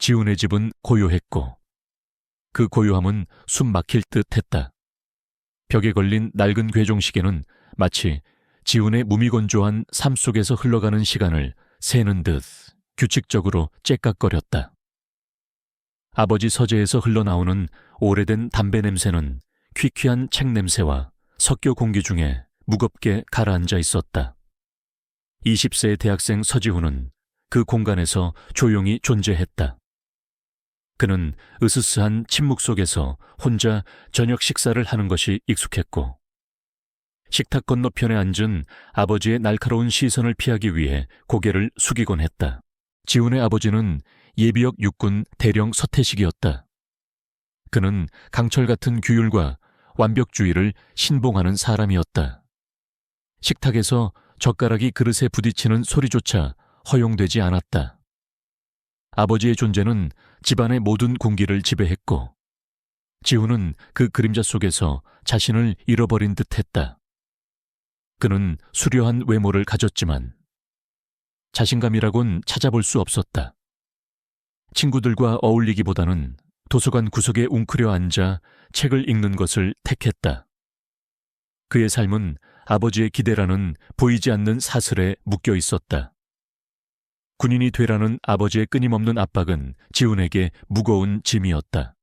지훈의 집은 고요했고 그 고요함은 숨 막힐 듯 했다. 벽에 걸린 낡은 괴종시계는 마치 지훈의 무미건조한 삶 속에서 흘러가는 시간을 세는 듯 규칙적으로 째깍거렸다. 아버지 서재에서 흘러나오는 오래된 담배 냄새는 퀴퀴한 책 냄새와 석교 공기 중에 무겁게 가라앉아 있었다. 20세의 대학생 서지훈은 그 공간에서 조용히 존재했다. 그는 으스스한 침묵 속에서 혼자 저녁 식사를 하는 것이 익숙했고 식탁 건너편에 앉은 아버지의 날카로운 시선을 피하기 위해 고개를 숙이곤 했다. 지훈의 아버지는 예비역 육군 대령 서태식이었다. 그는 강철 같은 규율과 완벽주의를 신봉하는 사람이었다. 식탁에서 젓가락이 그릇에 부딪히는 소리조차 허용되지 않았다. 아버지의 존재는 집안의 모든 공기를 지배했고 지훈은 그 그림자 속에서 자신을 잃어버린 듯했다. 그는 수려한 외모를 가졌지만 자신감이라곤 찾아볼 수 없었다. 친구들과 어울리기보다는 도서관 구석에 웅크려 앉아 책을 읽는 것을 택했다. 그의 삶은 아버지의 기대라는 보이지 않는 사슬에 묶여 있었다. 군인이 되라는 아버지의 끊임없는 압박은 지훈에게 무거운 짐이었다.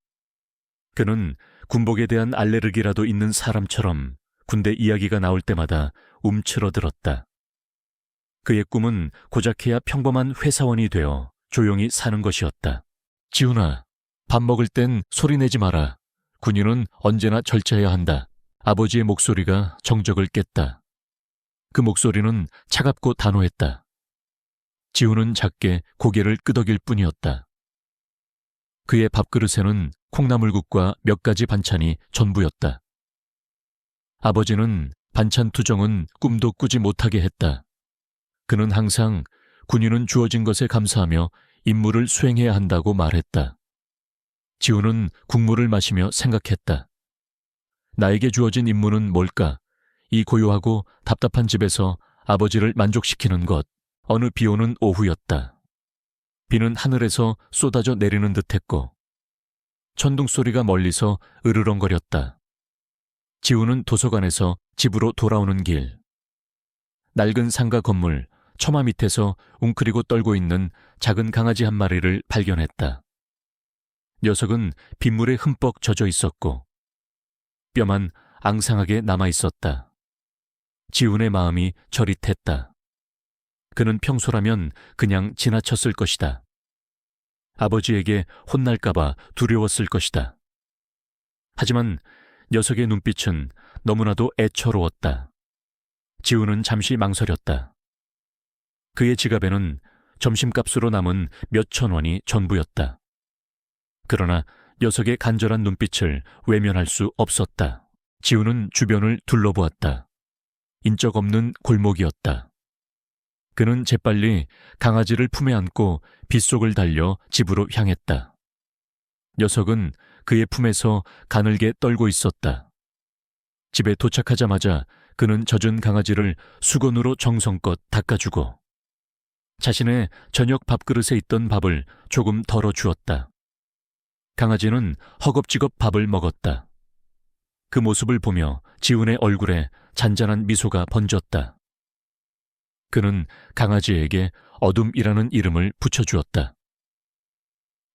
그는 군복에 대한 알레르기라도 있는 사람처럼 군대 이야기가 나올 때마다 움츠러들었다. 그의 꿈은 고작해야 평범한 회사원이 되어 조용히 사는 것이었다. 지훈아, 밥 먹을 땐 소리 내지 마라. 군인은 언제나 절제해야 한다. 아버지의 목소리가 정적을 깼다. 그 목소리는 차갑고 단호했다. 지훈은 작게 고개를 끄덕일 뿐이었다. 그의 밥그릇에는 콩나물국과 몇 가지 반찬이 전부였다. 아버지는 반찬 투정은 꿈도 꾸지 못하게 했다. 그는 항상 군인은 주어진 것에 감사하며 임무를 수행해야 한다고 말했다. 지훈은 국물을 마시며 생각했다. 나에게 주어진 임무는 뭘까? 이 고요하고 답답한 집에서 아버지를 만족시키는 것. 어느 비오는 오후였다. 비는 하늘에서 쏟아져 내리는 듯했고 천둥 소리가 멀리서 으르렁거렸다. 지훈은 도서관에서 집으로 돌아오는 길. 낡은 상가 건물 처마 밑에서 웅크리고 떨고 있는 작은 강아지 한 마리를 발견했다. 녀석은 빗물에 흠뻑 젖어 있었고 뼈만 앙상하게 남아 있었다. 지훈의 마음이 저릿했다. 그는 평소라면 그냥 지나쳤을 것이다. 아버지에게 혼날까봐 두려웠을 것이다. 하지만 녀석의 눈빛은 너무나도 애처로웠다. 지훈은 잠시 망설였다. 그의 지갑에는 점심값으로 남은 몇천 원이 전부였다. 그러나 녀석의 간절한 눈빛을 외면할 수 없었다. 지훈은 주변을 둘러보았다. 인적 없는 골목이었다. 그는 재빨리 강아지를 품에 안고 빗속을 달려 집으로 향했다. 녀석은 그의 품에서 가늘게 떨고 있었다. 집에 도착하자마자 그는 젖은 강아지를 수건으로 정성껏 닦아주고 자신의 저녁 밥그릇에 있던 밥을 조금 덜어 주었다. 강아지는 허겁지겁 밥을 먹었다. 그 모습을 보며 지훈의 얼굴에 잔잔한 미소가 번졌다. 그는 강아지에게 어둠이라는 이름을 붙여주었다.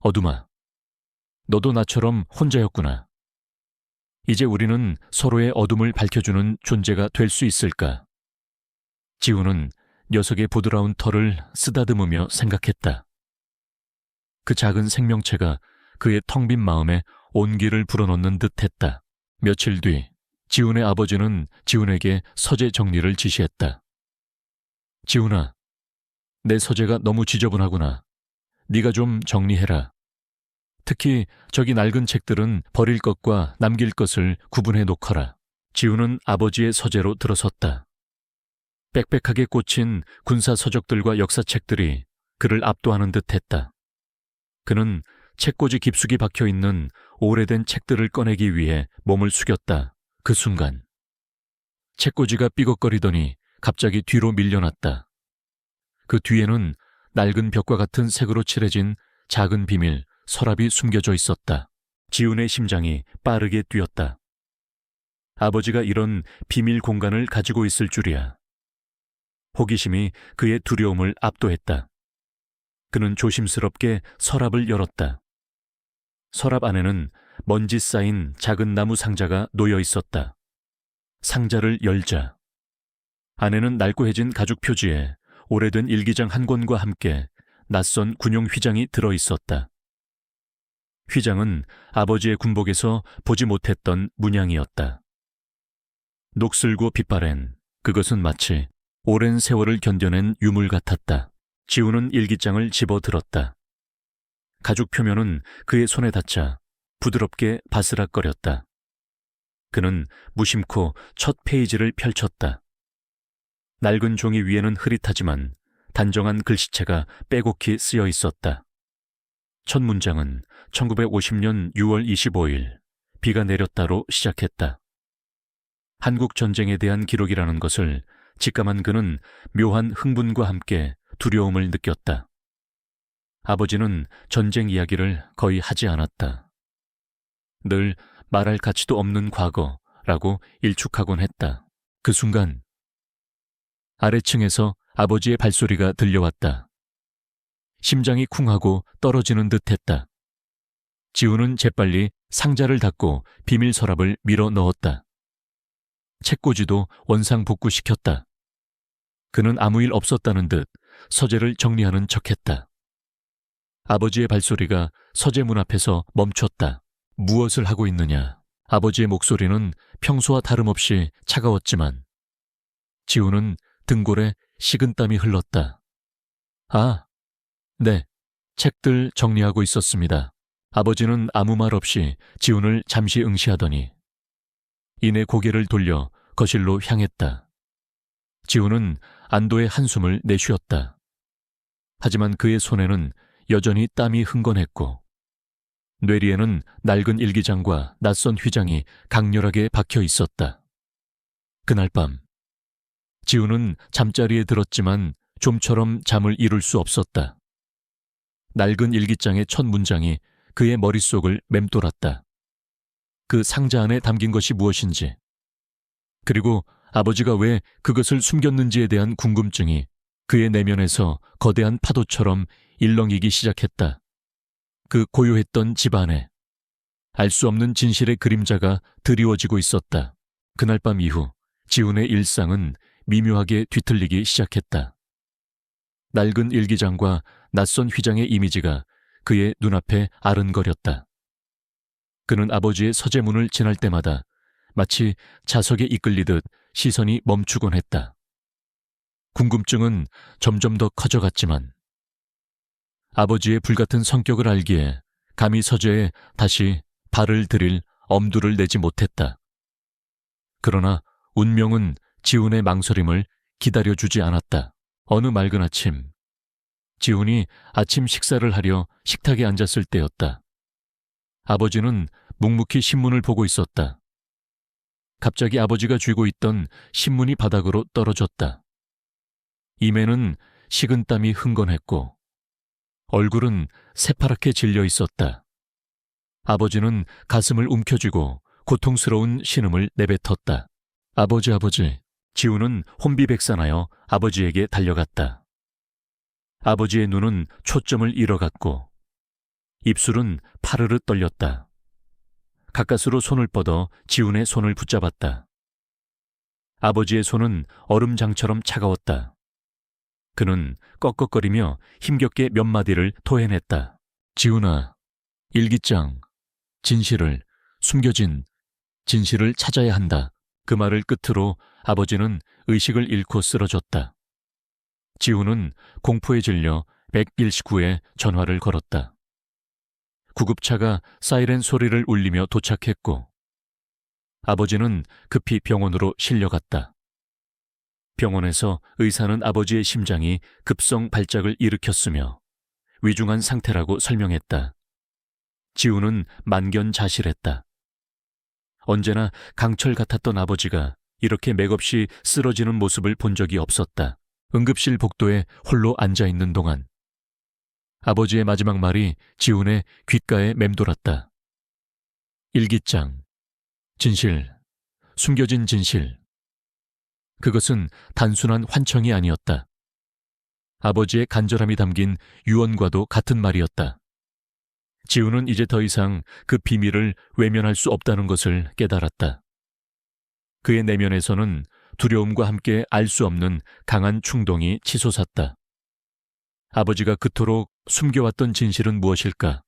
어둠아, 너도 나처럼 혼자였구나. 이제 우리는 서로의 어둠을 밝혀주는 존재가 될 수 있을까? 지훈은 녀석의 부드러운 털을 쓰다듬으며 생각했다. 그 작은 생명체가 그의 텅 빈 마음에 온기를 불어넣는 듯했다. 며칠 뒤 지훈의 아버지는 지훈에게 서재 정리를 지시했다. 지훈아, 내 서재가 너무 지저분하구나. 네가 좀 정리해라. 특히 저기 낡은 책들은 버릴 것과 남길 것을 구분해 놓거라. 지훈은 아버지의 서재로 들어섰다. 빽빽하게 꽂힌 군사 서적들과 역사책들이 그를 압도하는 듯했다. 그는 책꽂이 깊숙이 박혀있는 오래된 책들을 꺼내기 위해 몸을 숙였다. 그 순간 책꽂이가 삐걱거리더니 갑자기 뒤로 밀려났다. 그 뒤에는 낡은 벽과 같은 색으로 칠해진 작은 비밀, 서랍이 숨겨져 있었다. 지훈의 심장이 빠르게 뛰었다. 아버지가 이런 비밀 공간을 가지고 있을 줄이야. 호기심이 그의 두려움을 압도했다. 그는 조심스럽게 서랍을 열었다. 서랍 안에는 먼지 쌓인 작은 나무 상자가 놓여 있었다. 상자를 열자 안에는 낡고해진 가죽 표지에 오래된 일기장 한 권과 함께 낯선 군용 휘장이 들어 있었다. 휘장은 아버지의 군복에서 보지 못했던 문양이었다. 녹슬고 빛바랜 그것은 마치 오랜 세월을 견뎌낸 유물 같았다. 지훈은 일기장을 집어들었다. 가죽 표면은 그의 손에 닿자 부드럽게 바스락거렸다. 그는 무심코 첫 페이지를 펼쳤다. 낡은 종이 위에는 흐릿하지만 단정한 글씨체가 빼곡히 쓰여 있었다. 첫 문장은 1950년 6월 25일 비가 내렸다로 시작했다. 한국 전쟁에 대한 기록이라는 것을 직감한 그는 묘한 흥분과 함께 두려움을 느꼈다. 아버지는 전쟁 이야기를 거의 하지 않았다. 늘 말할 가치도 없는 과거라고 일축하곤 했다. 그 순간 아래층에서 아버지의 발소리가 들려왔다. 심장이 쿵하고 떨어지는 듯했다. 지훈은 재빨리 상자를 닫고 비밀 서랍을 밀어 넣었다. 책꽂이도 원상복구시켰다. 그는 아무 일 없었다는 듯 서재를 정리하는 척했다. 아버지의 발소리가 서재 문 앞에서 멈췄다. 무엇을 하고 있느냐? 아버지의 목소리는 평소와 다름없이 차가웠지만 지훈은 등골에 식은땀이 흘렀다. 아, 네, 책들 정리하고 있었습니다. 아버지는 아무 말 없이 지훈을 잠시 응시하더니 이내 고개를 돌려 거실로 향했다. 지훈은 안도의 한숨을 내쉬었다. 하지만 그의 손에는 여전히 땀이 흥건했고 뇌리에는 낡은 일기장과 낯선 휘장이 강렬하게 박혀 있었다. 그날 밤 지훈은 잠자리에 들었지만 좀처럼 잠을 이룰 수 없었다. 낡은 일기장의 첫 문장이 그의 머릿속을 맴돌았다. 그 상자 안에 담긴 것이 무엇인지, 그리고 아버지가 왜 그것을 숨겼는지에 대한 궁금증이 그의 내면에서 거대한 파도처럼 일렁이기 시작했다. 그 고요했던 집 안에 알 수 없는 진실의 그림자가 드리워지고 있었다. 그날 밤 이후 지훈의 일상은 미묘하게 뒤틀리기 시작했다. 낡은 일기장과 낯선 휘장의 이미지가 그의 눈앞에 아른거렸다. 그는 아버지의 서재문을 지날 때마다 마치 자석에 이끌리듯 시선이 멈추곤 했다. 궁금증은 점점 더 커져갔지만 아버지의 불같은 성격을 알기에 감히 서재에 다시 발을 들일 엄두를 내지 못했다. 그러나 운명은 지훈의 망설임을 기다려주지 않았다. 어느 맑은 아침, 지훈이 아침 식사를 하려 식탁에 앉았을 때였다. 아버지는 묵묵히 신문을 보고 있었다. 갑자기 아버지가 쥐고 있던 신문이 바닥으로 떨어졌다. 임에는 식은땀이 흥건했고 얼굴은 새파랗게 질려 있었다. 아버지는 가슴을 움켜쥐고 고통스러운 신음을 내뱉었다. 아버지, 아버지. 지훈은 혼비백산하여 아버지에게 달려갔다. 아버지의 눈은 초점을 잃어갔고 입술은 파르르 떨렸다. 가까스로 손을 뻗어 지훈의 손을 붙잡았다. 아버지의 손은 얼음장처럼 차가웠다. 그는 꺽꺽거리며 힘겹게 몇 마디를 토해냈다. 지훈아, 일기장, 숨겨진 진실을 찾아야 한다. 그 말을 끝으로 아버지는 의식을 잃고 쓰러졌다. 지훈은 공포에 질려 119에 전화를 걸었다. 구급차가 사이렌 소리를 울리며 도착했고 아버지는 급히 병원으로 실려갔다. 병원에서 의사는 아버지의 심장이 급성 발작을 일으켰으며 위중한 상태라고 설명했다. 지훈은 만견자실했다. 언제나 강철 같았던 아버지가 이렇게 맥없이 쓰러지는 모습을 본 적이 없었다. 응급실 복도에 홀로 앉아있는 동안 아버지의 마지막 말이 지훈의 귓가에 맴돌았다. 일기장, 진실, 숨겨진 진실. 그것은 단순한 환청이 아니었다. 아버지의 간절함이 담긴 유언과도 같은 말이었다. 지훈은 이제 더 이상 그 비밀을 외면할 수 없다는 것을 깨달았다. 그의 내면에서는 두려움과 함께 알 수 없는 강한 충동이 치솟았다. 아버지가 그토록 숨겨왔던 진실은 무엇일까?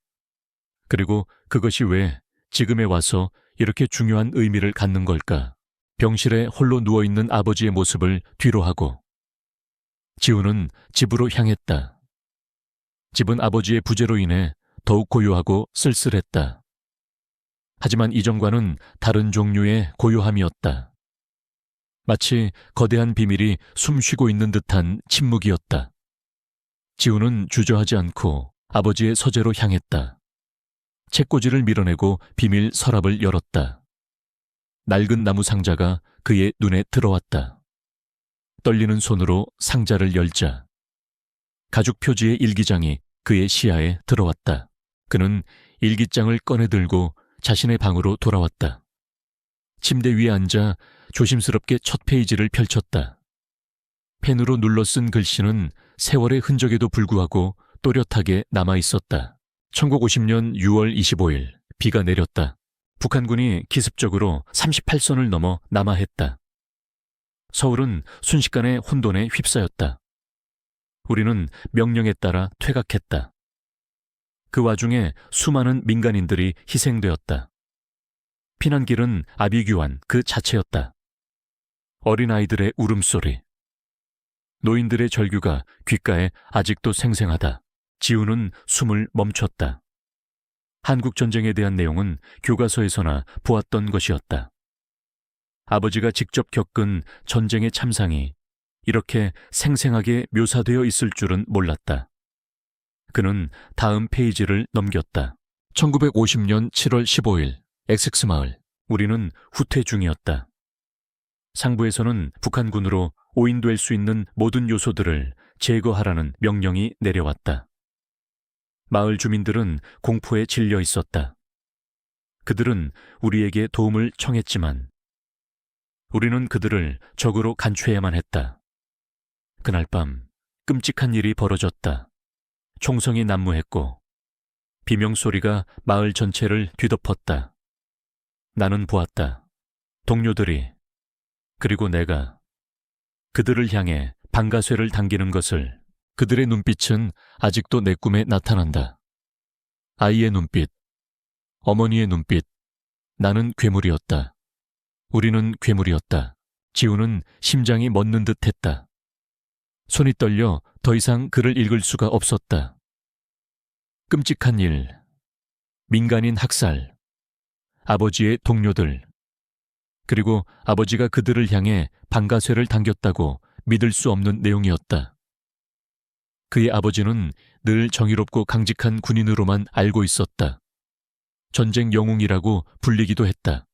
그리고 그것이 왜 지금에 와서 이렇게 중요한 의미를 갖는 걸까? 병실에 홀로 누워있는 아버지의 모습을 뒤로하고 지훈은 집으로 향했다. 집은 아버지의 부재로 인해 더욱 고요하고 쓸쓸했다. 하지만 이전과는 다른 종류의 고요함이었다. 마치 거대한 비밀이 숨쉬고 있는 듯한 침묵이었다. 지훈은 주저하지 않고 아버지의 서재로 향했다. 책꽂이를 밀어내고 비밀 서랍을 열었다. 낡은 나무 상자가 그의 눈에 들어왔다. 떨리는 손으로 상자를 열자 가죽 표지의 일기장이 그의 시야에 들어왔다. 그는 일기장을 꺼내 들고 자신의 방으로 돌아왔다. 침대 위에 앉아 조심스럽게 첫 페이지를 펼쳤다. 펜으로 눌러 쓴 글씨는 세월의 흔적에도 불구하고 또렷하게 남아있었다. 1950년 6월 25일 비가 내렸다. 북한군이 기습적으로 38선을 넘어 남하했다. 서울은 순식간에 혼돈에 휩싸였다. 우리는 명령에 따라 퇴각했다. 그 와중에 수많은 민간인들이 희생되었다. 피난길은 아비규환 그 자체였다. 어린아이들의 울음소리, 노인들의 절규가 귓가에 아직도 생생하다. 지훈은 숨을 멈췄다. 한국전쟁에 대한 내용은 교과서에서나 보았던 것이었다. 아버지가 직접 겪은 전쟁의 참상이 이렇게 생생하게 묘사되어 있을 줄은 몰랐다. 그는 다음 페이지를 넘겼다. 1950년 7월 15일 엑섹스마을. 우리는 후퇴 중이었다. 상부에서는 북한군으로 오인될 수 있는 모든 요소들을 제거하라는 명령이 내려왔다. 마을 주민들은 공포에 질려 있었다. 그들은 우리에게 도움을 청했지만 우리는 그들을 적으로 간취해야만 했다. 그날 밤 끔찍한 일이 벌어졌다. 총성이 난무했고 비명소리가 마을 전체를 뒤덮었다. 나는 보았다. 동료들이 그리고 내가 그들을 향해 방가쇠를 당기는 것을. 그들의 눈빛은 아직도 내 꿈에 나타난다. 아이의 눈빛, 어머니의 눈빛. 나는 괴물이었다. 우리는 괴물이었다. 지훈은 심장이 멎는 듯 했다. 손이 떨려 더 이상 글을 읽을 수가 없었다. 끔찍한 일, 민간인 학살, 아버지의 동료들, 그리고 아버지가 그들을 향해 방가쇠를 당겼다고 믿을 수 없는 내용이었다. 그의 아버지는 늘 정의롭고 강직한 군인으로만 알고 있었다. 전쟁 영웅이라고 불리기도 했다.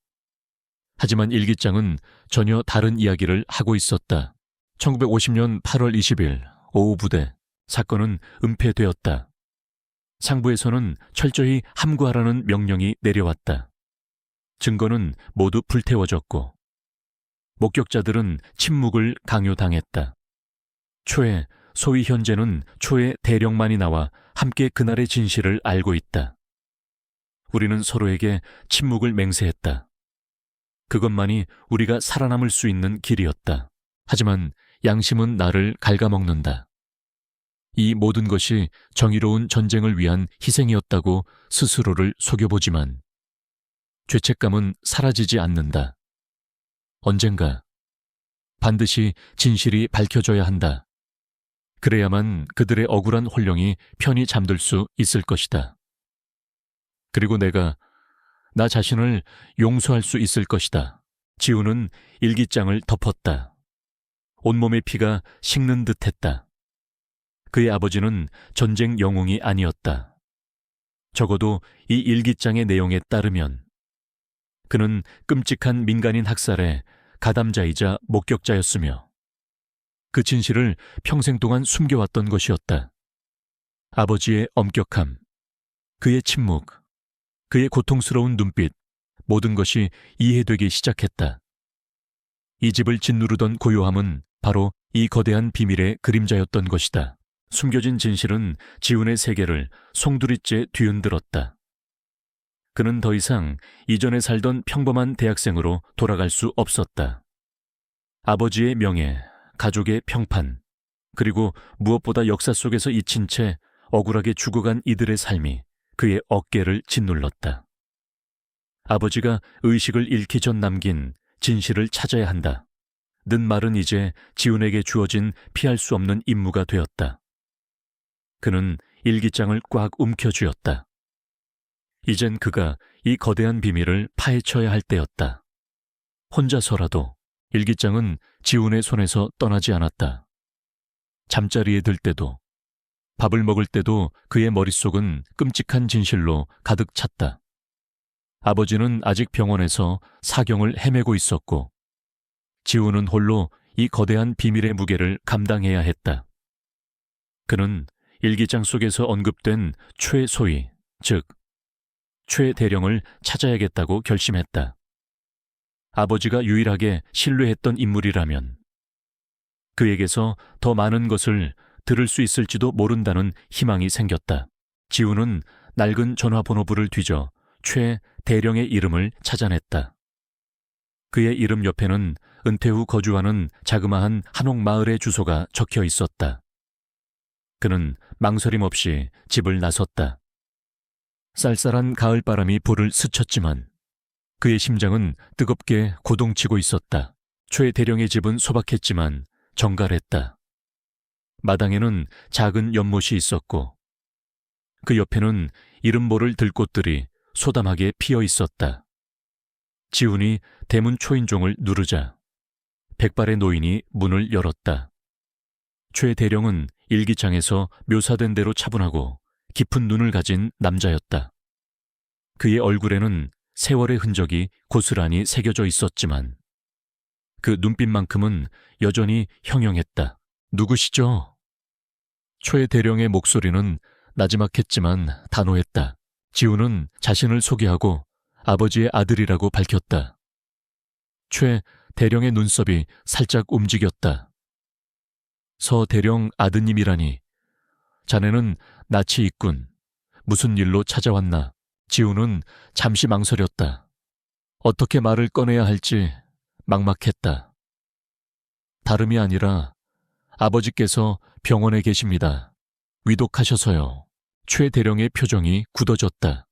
하지만 일기장은 전혀 다른 이야기를 하고 있었다. 1950년 8월 20일 오후 부대. 사건은 은폐되었다. 상부에서는 철저히 함구하라는 명령이 내려왔다. 증거는 모두 불태워졌고 목격자들은 침묵을 강요당했다. 초에, 소위 현재는 초에 대령만이 나와 함께 그날의 진실을 알고 있다. 우리는 서로에게 침묵을 맹세했다. 그것만이 우리가 살아남을 수 있는 길이었다. 하지만 양심은 나를 갉아먹는다. 이 모든 것이 정의로운 전쟁을 위한 희생이었다고 스스로를 속여보지만 죄책감은 사라지지 않는다. 언젠가 반드시 진실이 밝혀져야 한다. 그래야만 그들의 억울한 혼령이 편히 잠들 수 있을 것이다. 그리고 내가 나 자신을 용서할 수 있을 것이다. 지훈은 일기장을 덮었다. 온몸의 피가 식는 듯했다. 그의 아버지는 전쟁 영웅이 아니었다. 적어도 이 일기장의 내용에 따르면 그는 끔찍한 민간인 학살의 가담자이자 목격자였으며 그 진실을 평생 동안 숨겨왔던 것이었다. 아버지의 엄격함, 그의 침묵, 그의 고통스러운 눈빛, 모든 것이 이해되기 시작했다. 이 집을 짓누르던 고요함은 바로 이 거대한 비밀의 그림자였던 것이다. 숨겨진 진실은 지훈의 세계를 송두리째 뒤흔들었다. 그는 더 이상 이전에 살던 평범한 대학생으로 돌아갈 수 없었다. 아버지의 명예, 가족의 평판, 그리고 무엇보다 역사 속에서 잊힌 채 억울하게 죽어간 이들의 삶이 그의 어깨를 짓눌렀다. 아버지가 의식을 잃기 전 남긴 진실을 찾아야 한다. 는 말은 이제 지훈에게 주어진 피할 수 없는 임무가 되었다. 그는 일기장을 꽉 움켜쥐었다. 이젠 그가 이 거대한 비밀을 파헤쳐야 할 때였다. 혼자서라도 일기장은 지훈의 손에서 떠나지 않았다. 잠자리에 들 때도, 밥을 먹을 때도 그의 머릿속은 끔찍한 진실로 가득 찼다. 아버지는 아직 병원에서 사경을 헤매고 있었고, 지훈은 홀로 이 거대한 비밀의 무게를 감당해야 했다. 그는 일기장 속에서 언급된 최소위, 즉 최대령을 찾아야겠다고 결심했다. 아버지가 유일하게 신뢰했던 인물이라면 그에게서 더 많은 것을 들을 수 있을지도 모른다는 희망이 생겼다. 지훈은 낡은 전화번호부를 뒤져 최대령의 이름을 찾아냈다. 그의 이름 옆에는 은퇴 후 거주하는 자그마한 한옥마을의 주소가 적혀 있었다. 그는 망설임 없이 집을 나섰다. 쌀쌀한 가을바람이 볼을 스쳤지만 그의 심장은 뜨겁게 고동치고 있었다. 최대령의 집은 소박했지만 정갈했다. 마당에는 작은 연못이 있었고 그 옆에는 이름 모를 들꽃들이 소담하게 피어 있었다. 지훈이 대문 초인종을 누르자 백발의 노인이 문을 열었다. 최대령은 일기장에서 묘사된 대로 차분하고 깊은 눈을 가진 남자였다. 그의 얼굴에는 세월의 흔적이 고스란히 새겨져 있었지만 그 눈빛만큼은 여전히 형용했다. 누구시죠? 최대령의 목소리는 나지막했지만 단호했다. 지훈은 자신을 소개하고 아버지의 아들이라고 밝혔다. 최대령의 눈썹이 살짝 움직였다. 서대령 아드님이라니. 자네는 낯이 있군. 무슨 일로 찾아왔나? 지훈은 잠시 망설였다. 어떻게 말을 꺼내야 할지 막막했다. 다름이 아니라 아버지께서 병원에 계십니다. 위독하셔서요. 최대령의 표정이 굳어졌다.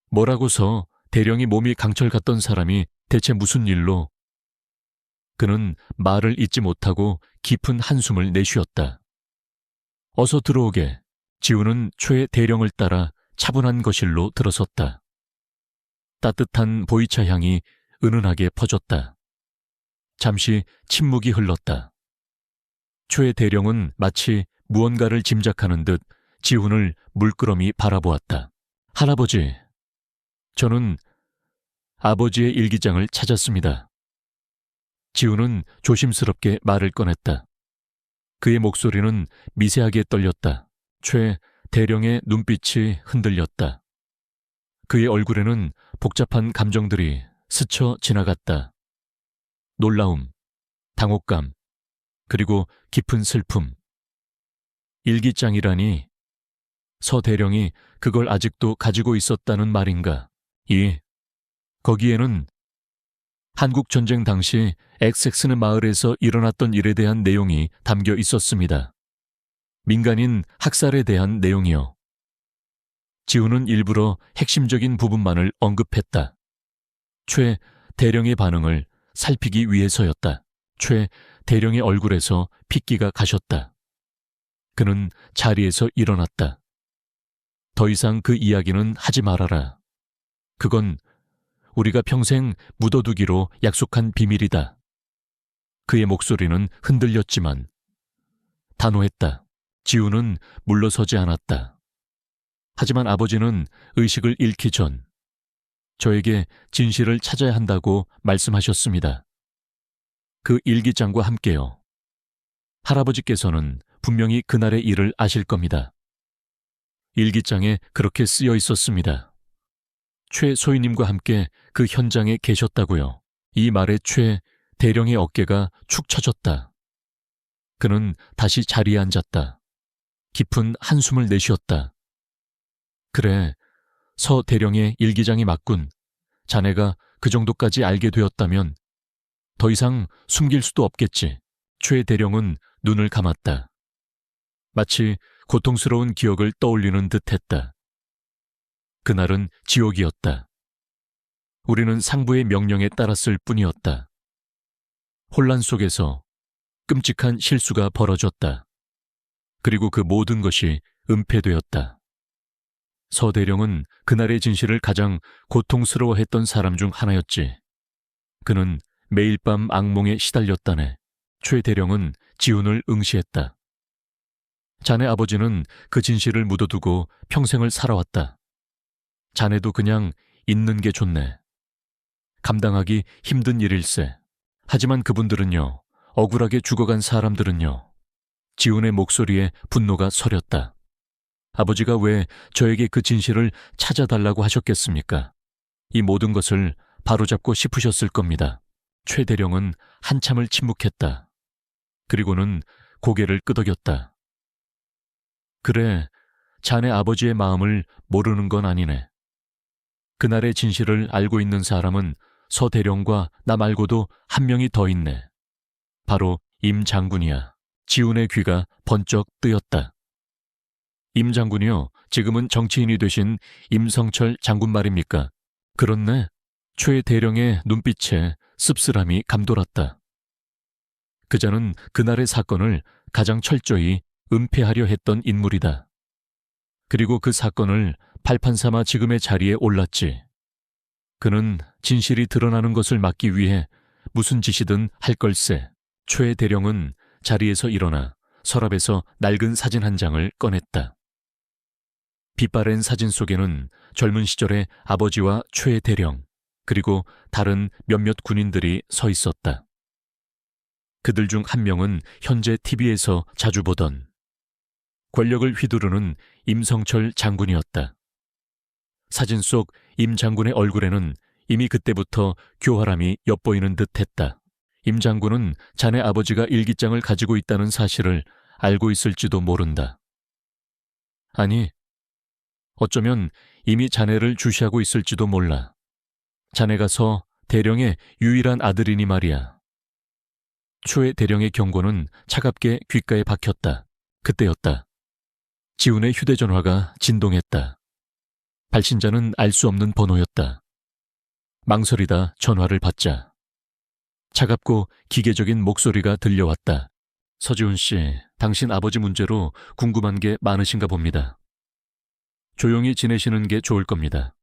뭐라고서 대령이 몸이 강철 같던 사람이 대체 무슨 일로? 그는 말을 잇지 못하고 깊은 한숨을 내쉬었다. 어서 들어오게. 지훈은 최대령을 따라 차분한 거실로 들어섰다. 따뜻한 보이차 향이 은은하게 퍼졌다. 잠시 침묵이 흘렀다. 최대령은 마치 무언가를 짐작하는 듯 지훈을 물끄러미 바라보았다. 할아버지, 저는 아버지의 일기장을 찾았습니다. 지훈은 조심스럽게 말을 꺼냈다. 그의 목소리는 미세하게 떨렸다. 최대령의 눈빛이 흔들렸다. 그의 얼굴에는 복잡한 감정들이 스쳐 지나갔다. 놀라움, 당혹감, 그리고 깊은 슬픔. 일기장이라니 서대령이 그걸 아직도 가지고 있었다는 말인가? 거기에는 한국전쟁 당시 엑섹스는 마을에서 일어났던 일에 대한 내용이 담겨 있었습니다. 민간인 학살에 대한 내용이요. 지훈은 일부러 핵심적인 부분만을 언급했다. 최대령의 반응을 살피기 위해서였다. 최대령의 얼굴에서 핏기가 가셨다. 그는 자리에서 일어났다. 더 이상 그 이야기는 하지 말아라. 그건 우리가 평생 묻어두기로 약속한 비밀이다. 그의 목소리는 흔들렸지만 단호했다. 지훈은 물러서지 않았다. 하지만 아버지는 의식을 잃기 전 저에게 진실을 찾아야 한다고 말씀하셨습니다. 그 일기장과 함께요. 할아버지께서는 분명히 그날의 일을 아실 겁니다. 일기장에 그렇게 쓰여 있었습니다. 최 소위님과 함께 그 현장에 계셨다고요. 이 말에 최 대령의 어깨가 축 처졌다. 그는 다시 자리에 앉았다. 깊은 한숨을 내쉬었다. 그래, 서 대령의 일기장이 맞군. 자네가 그 정도까지 알게 되었다면 더 이상 숨길 수도 없겠지. 최 대령은 눈을 감았다. 마치 고통스러운 기억을 떠올리는 듯했다. 그날은 지옥이었다. 우리는 상부의 명령에 따랐을 뿐이었다. 혼란 속에서 끔찍한 실수가 벌어졌다. 그리고 그 모든 것이 은폐되었다. 서 대령은 그날의 진실을 가장 고통스러워했던 사람 중 하나였지. 그는 매일 밤 악몽에 시달렸다네. 최 대령은 지훈을 응시했다. 자네 아버지는 그 진실을 묻어두고 평생을 살아왔다. 자네도 그냥 있는 게 좋네. 감당하기 힘든 일일세. 하지만 그분들은요, 억울하게 죽어간 사람들은요. 지훈의 목소리에 분노가 서렸다. 아버지가 왜 저에게 그 진실을 찾아달라고 하셨겠습니까? 이 모든 것을 바로잡고 싶으셨을 겁니다. 최 대령은 한참을 침묵했다. 그리고는 고개를 끄덕였다. 그래, 자네 아버지의 마음을 모르는 건 아니네. 그날의 진실을 알고 있는 사람은 서 대령과 나 말고도 한 명이 더 있네. 바로 임 장군이야. 지훈의 귀가 번쩍 뜨였다. 임 장군이요, 지금은 정치인이 되신 임성철 장군 말입니까? 그렇네. 최 대령의 눈빛에 씁쓸함이 감돌았다. 그자는 그날의 사건을 가장 철저히 은폐하려 했던 인물이다. 그리고 그 사건을 발판 삼아 지금의 자리에 올랐지. 그는 진실이 드러나는 것을 막기 위해 무슨 짓이든 할 걸세. 최 대령은 자리에서 일어나 서랍에서 낡은 사진 한 장을 꺼냈다. 빛바랜 사진 속에는 젊은 시절의 아버지와 최 대령, 그리고 다른 몇몇 군인들이 서 있었다. 그들 중 한 명은 현재 TV에서 자주 보던 권력을 휘두르는 임성철 장군이었다. 사진 속 임 장군의 얼굴에는 이미 그때부터 교활함이 엿보이는 듯했다. 임 장군은 자네 아버지가 일기장을 가지고 있다는 사실을 알고 있을지도 모른다. 아니, 어쩌면 이미 자네를 주시하고 있을지도 몰라. 자네가 서 대령의 유일한 아들이니 말이야. 최 대령의 경고는 차갑게 귓가에 박혔다. 그때였다. 지훈의 휴대전화가 진동했다. 발신자는 알 수 없는 번호였다. 망설이다 전화를 받자 차갑고 기계적인 목소리가 들려왔다. 서지훈 씨, 당신 아버지 문제로 궁금한 게 많으신가 봅니다. 조용히 지내시는 게 좋을 겁니다.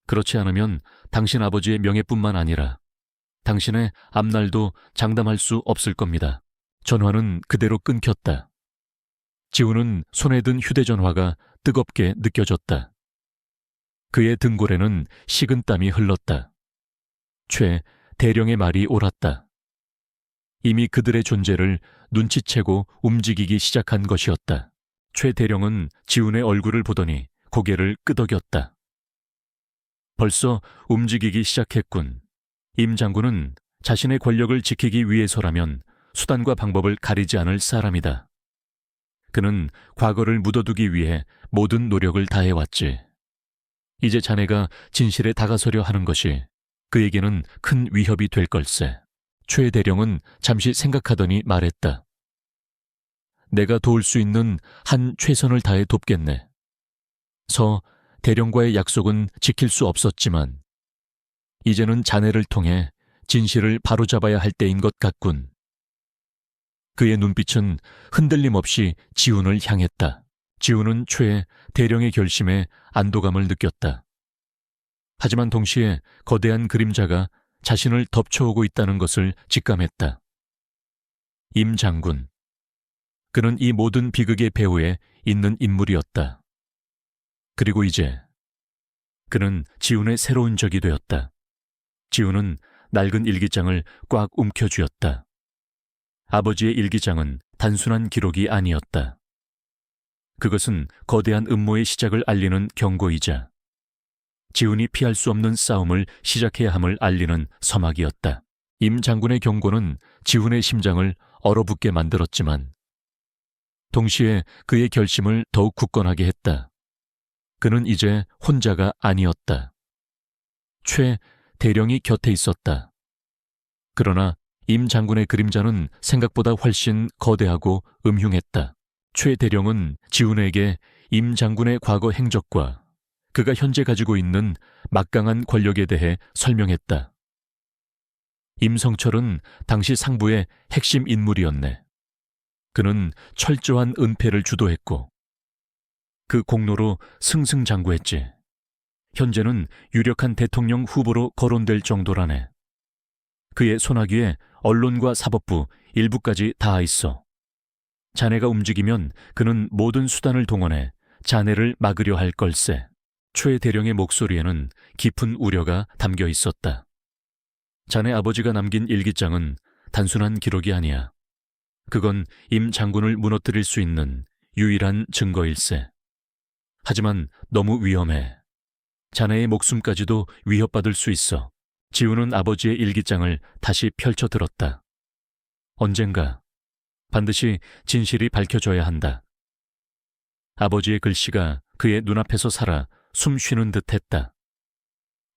그렇지 않으면 당신 아버지의 명예뿐만 아니라 당신의 앞날도 장담할 수 없을 겁니다. 전화는 그대로 끊겼다. 지훈은 손에 든 휴대전화가 뜨겁게 느껴졌다. 그의 등골에는 식은 땀이 흘렀다. 최 대령의 말이 옳았다. 이미 그들의 존재를 눈치채고 움직이기 시작한 것이었다. 최 대령은 지훈의 얼굴을 보더니 고개를 끄덕였다. 벌써 움직이기 시작했군. 임 장군은 자신의 권력을 지키기 위해서라면 수단과 방법을 가리지 않을 사람이다. 그는 과거를 묻어두기 위해 모든 노력을 다해왔지. 이제 자네가 진실에 다가서려 하는 것이 그에게는 큰 위협이 될 걸세. 최 대령은 잠시 생각하더니 말했다. 내가 도울 수 있는 한 최선을 다해 돕겠네. 서 대령과의 약속은 지킬 수 없었지만 이제는 자네를 통해 진실을 바로잡아야 할 때인 것 같군. 그의 눈빛은 흔들림 없이 지훈을 향했다. 지훈은 최 대령의 결심에 안도감을 느꼈다. 하지만 동시에 거대한 그림자가 자신을 덮쳐오고 있다는 것을 직감했다. 임 장군. 그는 이 모든 비극의 배후에 있는 인물이었다. 그리고 이제 그는 지훈의 새로운 적이 되었다. 지훈은 낡은 일기장을 꽉 움켜쥐었다. 아버지의 일기장은 단순한 기록이 아니었다. 그것은 거대한 음모의 시작을 알리는 경고이자 지훈이 피할 수 없는 싸움을 시작해야 함을 알리는 서막이었다. 임 장군의 경고는 지훈의 심장을 얼어붙게 만들었지만 동시에 그의 결심을 더욱 굳건하게 했다. 그는 이제 혼자가 아니었다. 최 대령이 곁에 있었다. 그러나 임 장군의 그림자는 생각보다 훨씬 거대하고 음흉했다. 최 대령은 지훈에게 임 장군의 과거 행적과 그가 현재 가지고 있는 막강한 권력에 대해 설명했다. 임성철은 당시 상부의 핵심 인물이었네. 그는 철저한 은폐를 주도했고 그 공로로 승승장구했지. 현재는 유력한 대통령 후보로 거론될 정도라네. 그의 손아귀에 언론과 사법부 일부까지 닿아 있어. 자네가 움직이면 그는 모든 수단을 동원해 자네를 막으려 할 걸세. 최 대령의 목소리에는 깊은 우려가 담겨 있었다. 자네 아버지가 남긴 일기장은 단순한 기록이 아니야. 그건 임 장군을 무너뜨릴 수 있는 유일한 증거일세. 하지만 너무 위험해. 자네의 목숨까지도 위협받을 수 있어. 지훈은 아버지의 일기장을 다시 펼쳐 들었다. 언젠가 반드시 진실이 밝혀져야 한다. 아버지의 글씨가 그의 눈앞에서 살아 숨 쉬는 듯 했다.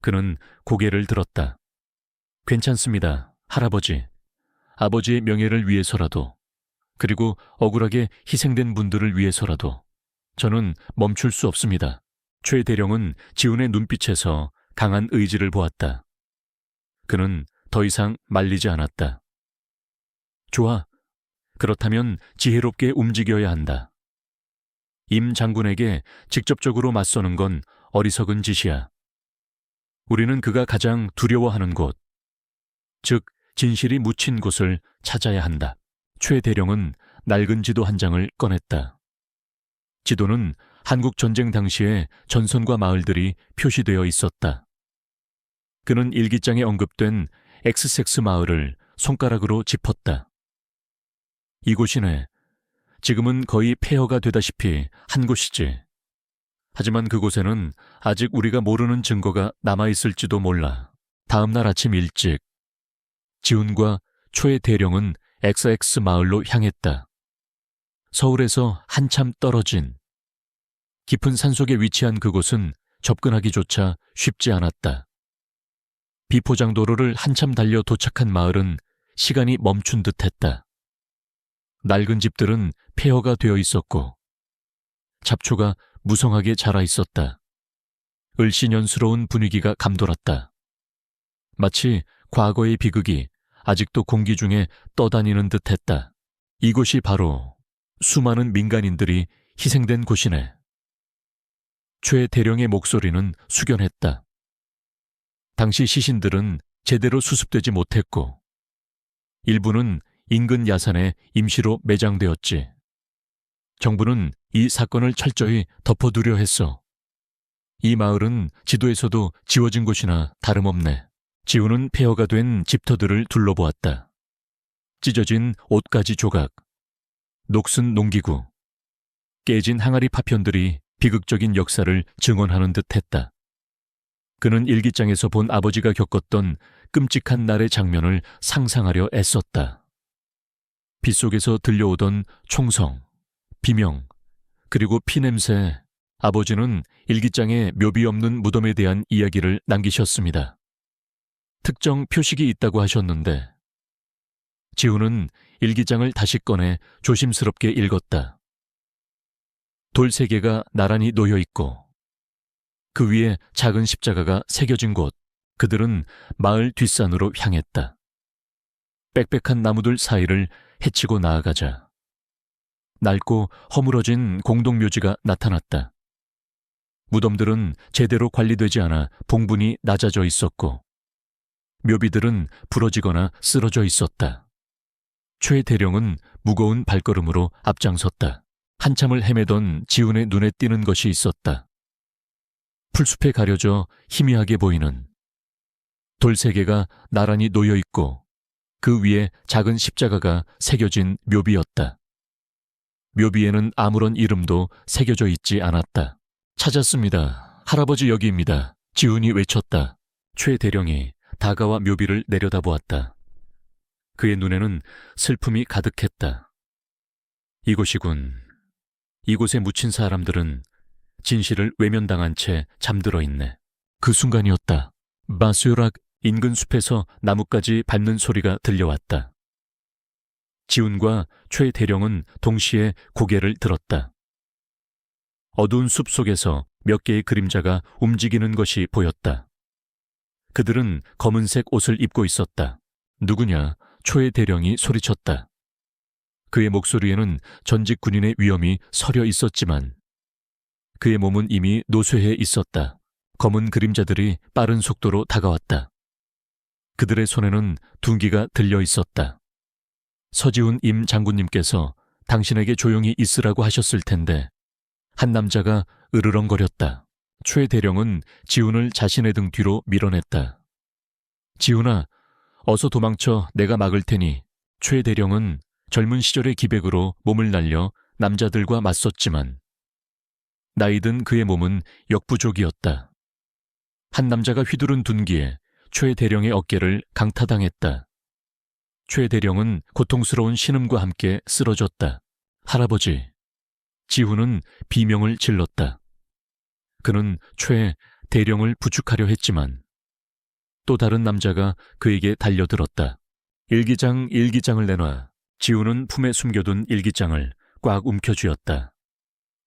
그는 고개를 들었다. 괜찮습니다, 할아버지. 아버지의 명예를 위해서라도, 그리고 억울하게 희생된 분들을 위해서라도 저는 멈출 수 없습니다. 최 대령은 지훈의 눈빛에서 강한 의지를 보았다. 그는 더 이상 말리지 않았다. 좋아. 그렇다면 지혜롭게 움직여야 한다. 임 장군에게 직접적으로 맞서는 건 어리석은 짓이야. 우리는 그가 가장 두려워하는 곳, 즉 진실이 묻힌 곳을 찾아야 한다. 최 대령은 낡은 지도 한 장을 꺼냈다. 지도는 한국 전쟁 당시의 전선과 마을들이 표시되어 있었다. 그는 일기장에 언급된 엑스섹스 마을을 손가락으로 짚었다. 이곳이네. 지금은 거의 폐허가 되다시피 한 곳이지. 하지만 그곳에는 아직 우리가 모르는 증거가 남아있을지도 몰라. 다음 날 아침 일찍 지훈과 최 대령은 XX 마을로 향했다. 서울에서 한참 떨어진 깊은 산속에 위치한 그곳은 접근하기조차 쉽지 않았다. 비포장도로를 한참 달려 도착한 마을은 시간이 멈춘 듯했다. 낡은 집들은 폐허가 되어 있었고 잡초가 무성하게 자라 있었다. 을씨년스러운 분위기가 감돌았다. 마치 과거의 비극이 아직도 공기 중에 떠다니는 듯했다. 이곳이 바로 수많은 민간인들이 희생된 곳이네. 최 대령의 목소리는 숙연했다. 당시 시신들은 제대로 수습되지 못했고 일부는 인근 야산에 임시로 매장되었지. 정부는 이 사건을 철저히 덮어두려 했어. 이 마을은 지도에서도 지워진 곳이나 다름없네. 지훈은 폐허가 된 집터들을 둘러보았다. 찢어진 옷가지 조각, 녹슨 농기구, 깨진 항아리 파편들이 비극적인 역사를 증언하는 듯했다. 그는 일기장에서 본 아버지가 겪었던 끔찍한 날의 장면을 상상하려 애썼다. 빗속에서 들려오던 총성, 비명, 그리고 피냄새. 아버지는 일기장에 묘비 없는 무덤에 대한 이야기를 남기셨습니다. 특정 표식이 있다고 하셨는데 지훈은 일기장을 다시 꺼내 조심스럽게 읽었다. 돌 3개가 나란히 놓여 있고 그 위에 작은 십자가가 새겨진 곳. 그들은 마을 뒷산으로 향했다. 빽빽한 나무들 사이를 헤치고 나아가자 낡고 허물어진 공동묘지가 나타났다. 무덤들은 제대로 관리되지 않아 봉분이 낮아져 있었고 묘비들은 부러지거나 쓰러져 있었다. 최 대령은 무거운 발걸음으로 앞장섰다. 한참을 헤매던 지훈의 눈에 띄는 것이 있었다. 풀숲에 가려져 희미하게 보이는 돌 3개가 나란히 놓여 있고 그 위에 작은 십자가가 새겨진 묘비였다. 묘비에는 아무런 이름도 새겨져 있지 않았다. 찾았습니다. 할아버지 여기입니다. 지훈이 외쳤다. 최 대령이 다가와 묘비를 내려다보았다. 그의 눈에는 슬픔이 가득했다. 이곳이군. 이곳에 묻힌 사람들은 진실을 외면당한 채 잠들어 있네. 그 순간이었다. 마수요락 인근 숲에서 나뭇가지 밟는 소리가 들려왔다. 지훈과 최 대령은 동시에 고개를 들었다. 어두운 숲 속에서 몇 개의 그림자가 움직이는 것이 보였다. 그들은 검은색 옷을 입고 있었다. 누구냐? 최 대령이 소리쳤다. 그의 목소리에는 전직 군인의 위엄이 서려 있었지만 그의 몸은 이미 노쇠해 있었다. 검은 그림자들이 빠른 속도로 다가왔다. 그들의 손에는 둔기가 들려 있었다. 서지훈 임 장군님께서 당신에게 조용히 있으라고 하셨을 텐데. 한 남자가 으르렁거렸다. 최 대령은 지훈을 자신의 등 뒤로 밀어냈다. 지훈아, 어서 도망쳐. 내가 막을 테니. 최 대령은 젊은 시절의 기백으로 몸을 날려 남자들과 맞섰지만 나이 든 그의 몸은 역부족이었다. 한 남자가 휘두른 둔기에 최 대령의 어깨를 강타당했다. 최 대령은 고통스러운 신음과 함께 쓰러졌다. 할아버지. 지훈은 비명을 질렀다. 그는 최 대령을 부축하려 했지만 또 다른 남자가 그에게 달려들었다. 일기장을 내놔. 지훈은 품에 숨겨둔 일기장을 꽉 움켜쥐었다.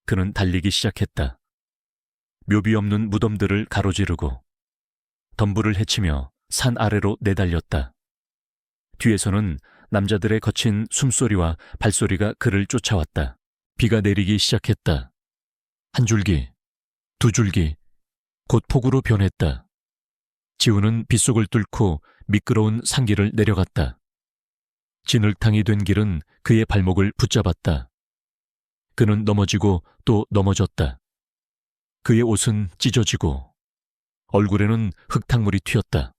그는 달리기 시작했다. 묘비 없는 무덤들을 가로지르고 덤불을 헤치며 산 아래로 내달렸다. 뒤에서는 남자들의 거친 숨소리와 발소리가 그를 쫓아왔다. 비가 내리기 시작했다. 한 줄기, 두 줄기, 곧 폭우로 변했다. 지훈은 빗속을 뚫고 미끄러운 산길을 내려갔다. 진흙탕이 된 길은 그의 발목을 붙잡았다. 그는 넘어지고 또 넘어졌다. 그의 옷은 찢어지고 얼굴에는 흙탕물이 튀었다.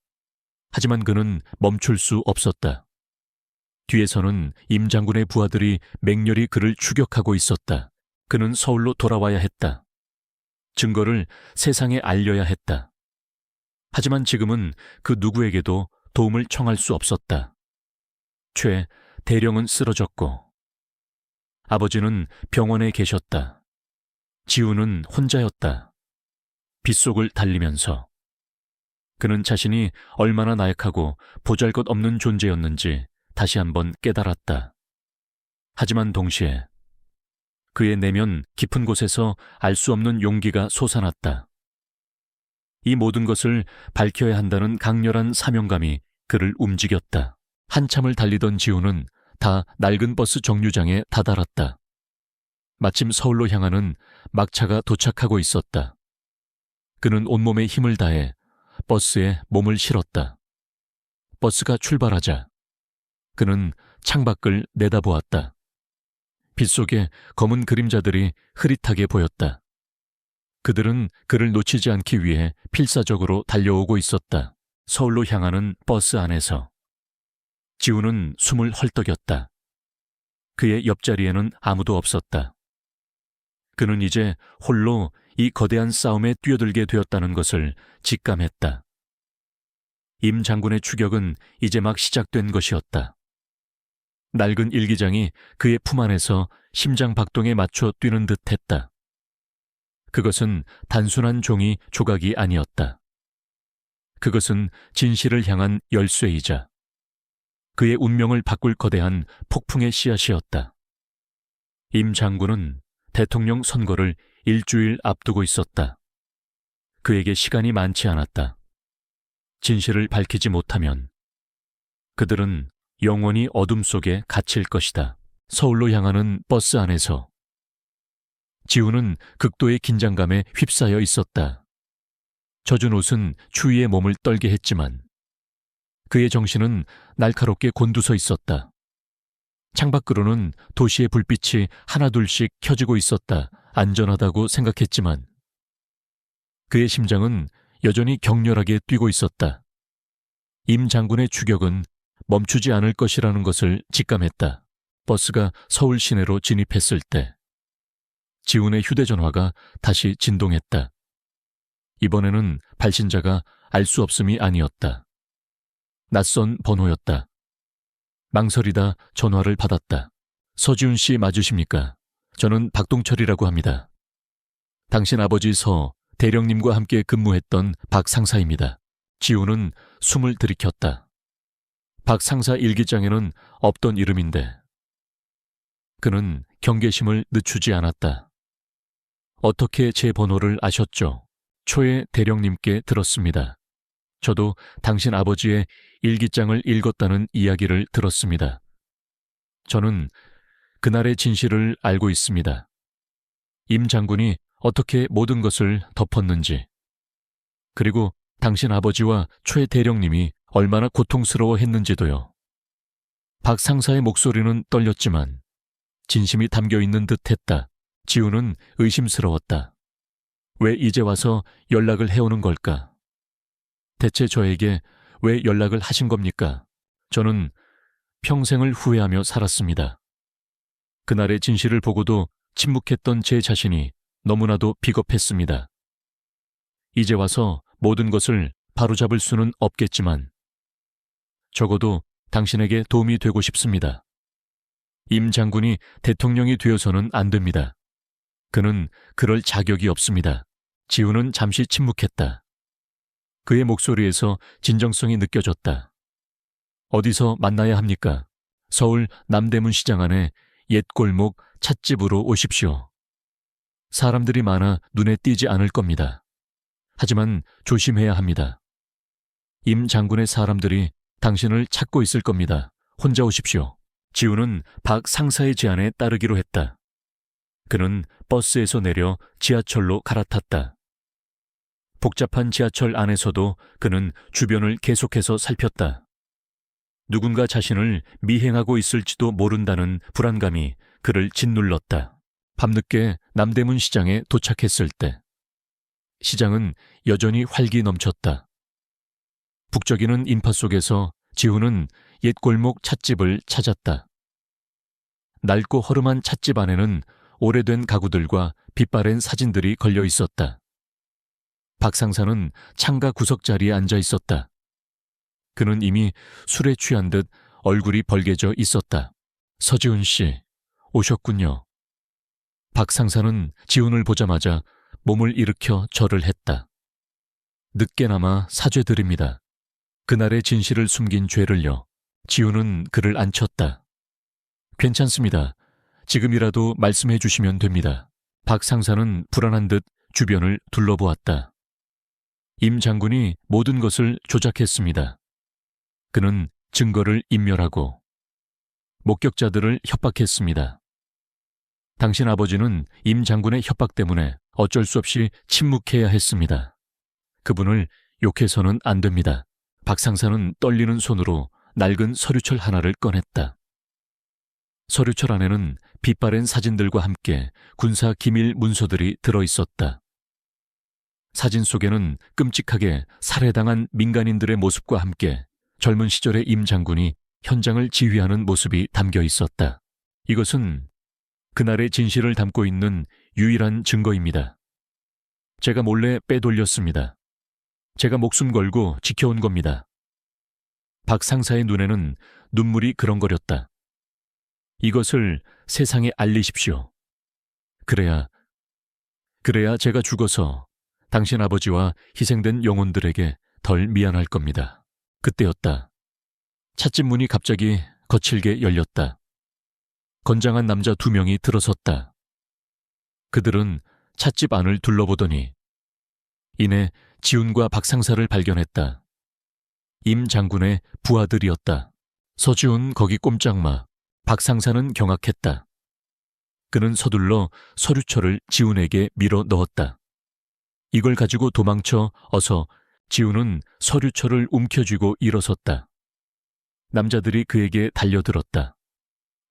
하지만 그는 멈출 수 없었다. 뒤에서는 임 장군의 부하들이 맹렬히 그를 추격하고 있었다. 그는 서울로 돌아와야 했다. 증거를 세상에 알려야 했다. 하지만 지금은 그 누구에게도 도움을 청할 수 없었다. 최 대령은 쓰러졌고 아버지는 병원에 계셨다. 지훈은 혼자였다. 빗속을 달리면서 그는 자신이 얼마나 나약하고 보잘것없는 존재였는지 다시 한번 깨달았다. 하지만 동시에 그의 내면 깊은 곳에서 알 수 없는 용기가 솟아났다. 이 모든 것을 밝혀야 한다는 강렬한 사명감이 그를 움직였다. 한참을 달리던 지훈은 다 낡은 버스 정류장에 다다랐다. 마침 서울로 향하는 막차가 도착하고 있었다. 그는 온몸에 힘을 다해 버스에 몸을 실었다. 버스가 출발하자 그는 창밖을 내다보았다. 빗속에 검은 그림자들이 흐릿하게 보였다. 그들은 그를 놓치지 않기 위해 필사적으로 달려오고 있었다. 서울로 향하는 버스 안에서 지훈은 숨을 헐떡였다. 그의 옆자리에는 아무도 없었다. 그는 이제 홀로 이 거대한 싸움에 뛰어들게 되었다는 것을 직감했다. 임 장군의 추격은 이제 막 시작된 것이었다. 낡은 일기장이 그의 품 안에서 심장 박동에 맞춰 뛰는 듯 했다. 그것은 단순한 종이 조각이 아니었다. 그것은 진실을 향한 열쇠이자 그의 운명을 바꿀 거대한 폭풍의 씨앗이었다. 임 장군은 대통령 선거를 일주일 앞두고 있었다. 그에게 시간이 많지 않았다. 진실을 밝히지 못하면 그들은 영원히 어둠 속에 갇힐 것이다. 서울로 향하는 버스 안에서 지훈은 극도의 긴장감에 휩싸여 있었다. 젖은 옷은 추위에 몸을 떨게 했지만 그의 정신은 날카롭게 곤두서 있었다. 창밖으로는 도시의 불빛이 하나둘씩 켜지고 있었다. 안전하다고 생각했지만 그의 심장은 여전히 격렬하게 뛰고 있었다. 임 장군의 추격은 멈추지 않을 것이라는 것을 직감했다. 버스가 서울 시내로 진입했을 때 지훈의 휴대전화가 다시 진동했다. 이번에는 발신자가 알 수 없음이 아니었다. 낯선 번호였다. 망설이다 전화를 받았다. 서지훈 씨 맞으십니까? 저는 박동철이라고 합니다. 당신 아버지 서 대령님과 함께 근무했던 박 상사입니다. 지훈은 숨을 들이켰다. 박 상사 일기장에는 없던 이름인데. 그는 경계심을 늦추지 않았다. 어떻게 제 번호를 아셨죠? 초에 대령님께 들었습니다. 저도 당신 아버지의 일기장을 읽었다는 이야기를 들었습니다. 저는 그날의 진실을 알고 있습니다. 임 장군이 어떻게 모든 것을 덮었는지, 그리고 당신 아버지와 초에 대령님이 얼마나 고통스러워했는지도요. 박 상사의 목소리는 떨렸지만 진심이 담겨있는 듯했다. 지훈은 의심스러웠다. 왜 이제 와서 연락을 해오는 걸까? 대체 저에게 왜 연락을 하신 겁니까? 저는 평생을 후회하며 살았습니다. 그날의 진실을 보고도 침묵했던 제 자신이 너무나도 비겁했습니다. 이제 와서 모든 것을 바로잡을 수는 없겠지만 적어도 당신에게 도움이 되고 싶습니다. 임 장군이 대통령이 되어서는 안 됩니다. 그는 그럴 자격이 없습니다. 지훈은 잠시 침묵했다. 그의 목소리에서 진정성이 느껴졌다. 어디서 만나야 합니까? 서울 남대문 시장 안에 옛 골목 찻집으로 오십시오. 사람들이 많아 눈에 띄지 않을 겁니다. 하지만 조심해야 합니다. 임 장군의 사람들이 당신을 찾고 있을 겁니다. 혼자 오십시오. 지훈은 박 상사의 제안에 따르기로 했다. 그는 버스에서 내려 지하철로 갈아탔다. 복잡한 지하철 안에서도 그는 주변을 계속해서 살폈다. 누군가 자신을 미행하고 있을지도 모른다는 불안감이 그를 짓눌렀다. 밤늦게 남대문 시장에 도착했을 때 시장은 여전히 활기 넘쳤다. 북적이는 인파 속에서 지훈은 옛 골목 찻집을 찾았다. 낡고 허름한 찻집 안에는 오래된 가구들과 빛바랜 사진들이 걸려 있었다. 박 상사는 창가 구석자리에 앉아 있었다. 그는 이미 술에 취한 듯 얼굴이 벌개져 있었다. 서지훈 씨, 오셨군요. 박 상사는 지훈을 보자마자 몸을 일으켜 절을 했다. 늦게나마 사죄드립니다. 그날의 진실을 숨긴 죄를요. 지훈은 그를 안쳤다. 괜찮습니다. 지금이라도 말씀해 주시면 됩니다. 박 상사는 불안한 듯 주변을 둘러보았다. 임 장군이 모든 것을 조작했습니다. 그는 증거를 인멸하고 목격자들을 협박했습니다. 당신 아버지는 임 장군의 협박 때문에 어쩔 수 없이 침묵해야 했습니다. 그분을 욕해서는 안 됩니다. 박 상사는 떨리는 손으로 낡은 서류철 하나를 꺼냈다. 서류철 안에는 빛바랜 사진들과 함께 군사 기밀 문서들이 들어있었다. 사진 속에는 끔찍하게 살해당한 민간인들의 모습과 함께 젊은 시절의 임 장군이 현장을 지휘하는 모습이 담겨 있었다. 이것은 그날의 진실을 담고 있는 유일한 증거입니다. 제가 몰래 빼돌렸습니다. 제가 목숨 걸고 지켜온 겁니다. 박 상사의 눈에는 눈물이 그렁거렸다. 이것을 세상에 알리십시오. 그래야 제가 죽어서 당신 아버지와 희생된 영혼들에게 덜 미안할 겁니다. 그때였다. 찻집 문이 갑자기 거칠게 열렸다. 건장한 남자 2명이 들어섰다. 그들은 찻집 안을 둘러보더니 이내 지훈과 박 상사를 발견했다. 임 장군의 부하들이었다. 서지훈 거기 꼼짝마. 박 상사는 경악했다. 그는 서둘러 서류철을 지훈에게 밀어 넣었다. 이걸 가지고 도망쳐 어서. 지훈은 서류철을 움켜쥐고 일어섰다. 남자들이 그에게 달려들었다.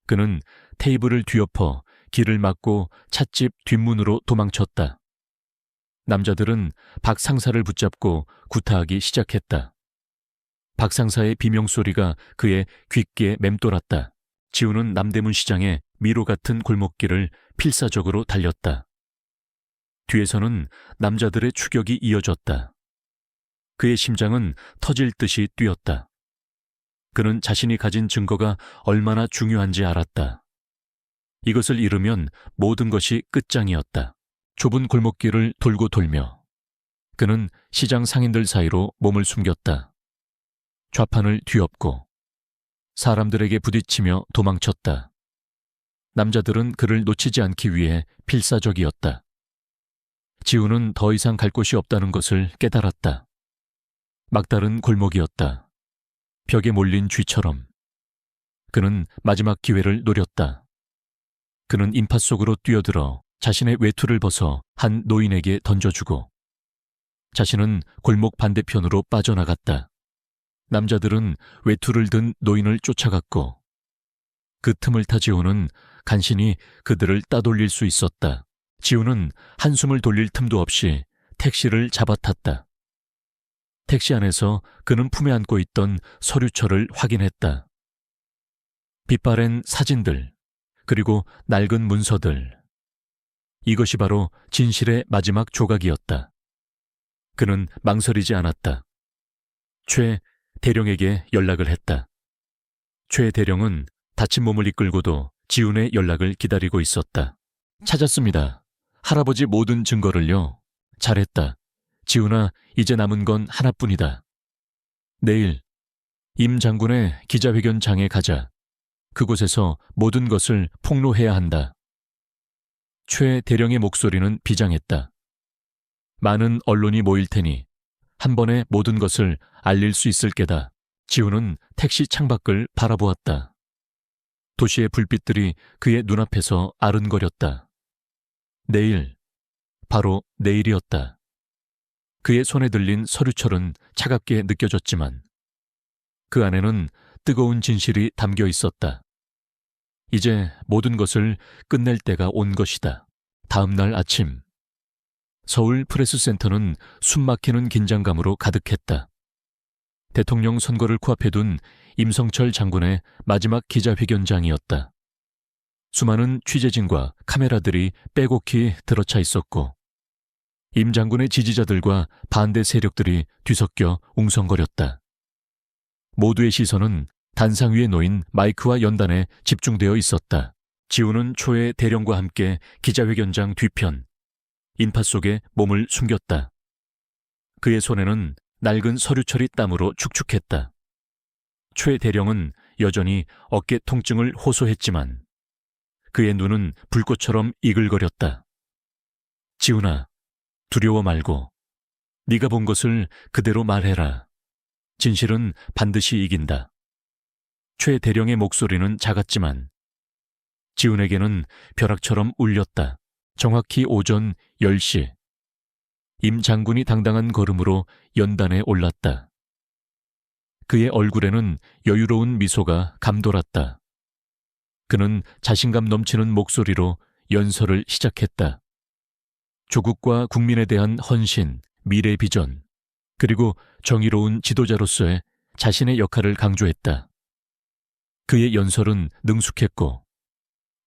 그는 테이블을 뒤엎어 길을 막고 찻집 뒷문으로 도망쳤다. 남자들은 박 상사를 붙잡고 구타하기 시작했다. 박 상사의 비명소리가 그의 귓기에 맴돌았다. 지훈은 남대문 시장의 미로 같은 골목길을 필사적으로 달렸다. 뒤에서는 남자들의 추격이 이어졌다. 그의 심장은 터질 듯이 뛰었다. 그는 자신이 가진 증거가 얼마나 중요한지 알았다. 이것을 잃으면 모든 것이 끝장이었다. 좁은 골목길을 돌고 돌며 그는 시장 상인들 사이로 몸을 숨겼다. 좌판을 뒤엎고 사람들에게 부딪히며 도망쳤다. 남자들은 그를 놓치지 않기 위해 필사적이었다. 지훈은 더 이상 갈 곳이 없다는 것을 깨달았다. 막다른 골목이었다. 벽에 몰린 쥐처럼. 그는 마지막 기회를 노렸다. 그는 인파 속으로 뛰어들어 자신의 외투를 벗어 한 노인에게 던져주고 자신은 골목 반대편으로 빠져나갔다. 남자들은 외투를 든 노인을 쫓아갔고 그 틈을 타 지훈은 간신히 그들을 따돌릴 수 있었다. 지훈은 한숨을 돌릴 틈도 없이 택시를 잡아탔다. 택시 안에서 그는 품에 안고 있던 서류철을 확인했다. 빛바랜 사진들, 그리고 낡은 문서들. 이것이 바로 진실의 마지막 조각이었다. 그는 망설이지 않았다. 최 대령에게 연락을 했다. 최 대령은 다친 몸을 이끌고도 지훈의 연락을 기다리고 있었다. 찾았습니다. 할아버지 모든 증거를요. 잘했다. 지훈아, 이제 남은 건 하나뿐이다. 내일 임 장군의 기자회견장에 가자. 그곳에서 모든 것을 폭로해야 한다. 최 대령의 목소리는 비장했다. 많은 언론이 모일 테니 한 번에 모든 것을 알릴 수 있을 게다. 지훈은 택시 창밖을 바라보았다. 도시의 불빛들이 그의 눈앞에서 아른거렸다. 내일, 바로 내일이었다. 그의 손에 들린 서류철은 차갑게 느껴졌지만 그 안에는 뜨거운 진실이 담겨 있었다. 이제 모든 것을 끝낼 때가 온 것이다. 다음 날 아침, 서울 프레스센터는 숨막히는 긴장감으로 가득했다. 대통령 선거를 코앞에 둔 임성철 장군의 마지막 기자회견장이었다. 수많은 취재진과 카메라들이 빼곡히 들어차 있었고 임 장군의 지지자들과 반대 세력들이 뒤섞여 웅성거렸다. 모두의 시선은 단상 위에 놓인 마이크와 연단에 집중되어 있었다. 지훈은 초의 대령과 함께 기자회견장 뒤편, 인파 속에 몸을 숨겼다. 그의 손에는 낡은 서류철이 땀으로 축축했다. 최 대령은 여전히 어깨 통증을 호소했지만 그의 눈은 불꽃처럼 이글거렸다. 지훈아, 두려워 말고 네가 본 것을 그대로 말해라. 진실은 반드시 이긴다. 최 대령의 목소리는 작았지만 지훈에게는 벼락처럼 울렸다. 정확히 오전 10시. 임 장군이 당당한 걸음으로 연단에 올랐다. 그의 얼굴에는 여유로운 미소가 감돌았다. 그는 자신감 넘치는 목소리로 연설을 시작했다. 조국과 국민에 대한 헌신, 미래 비전, 그리고 정의로운 지도자로서의 자신의 역할을 강조했다. 그의 연설은 능숙했고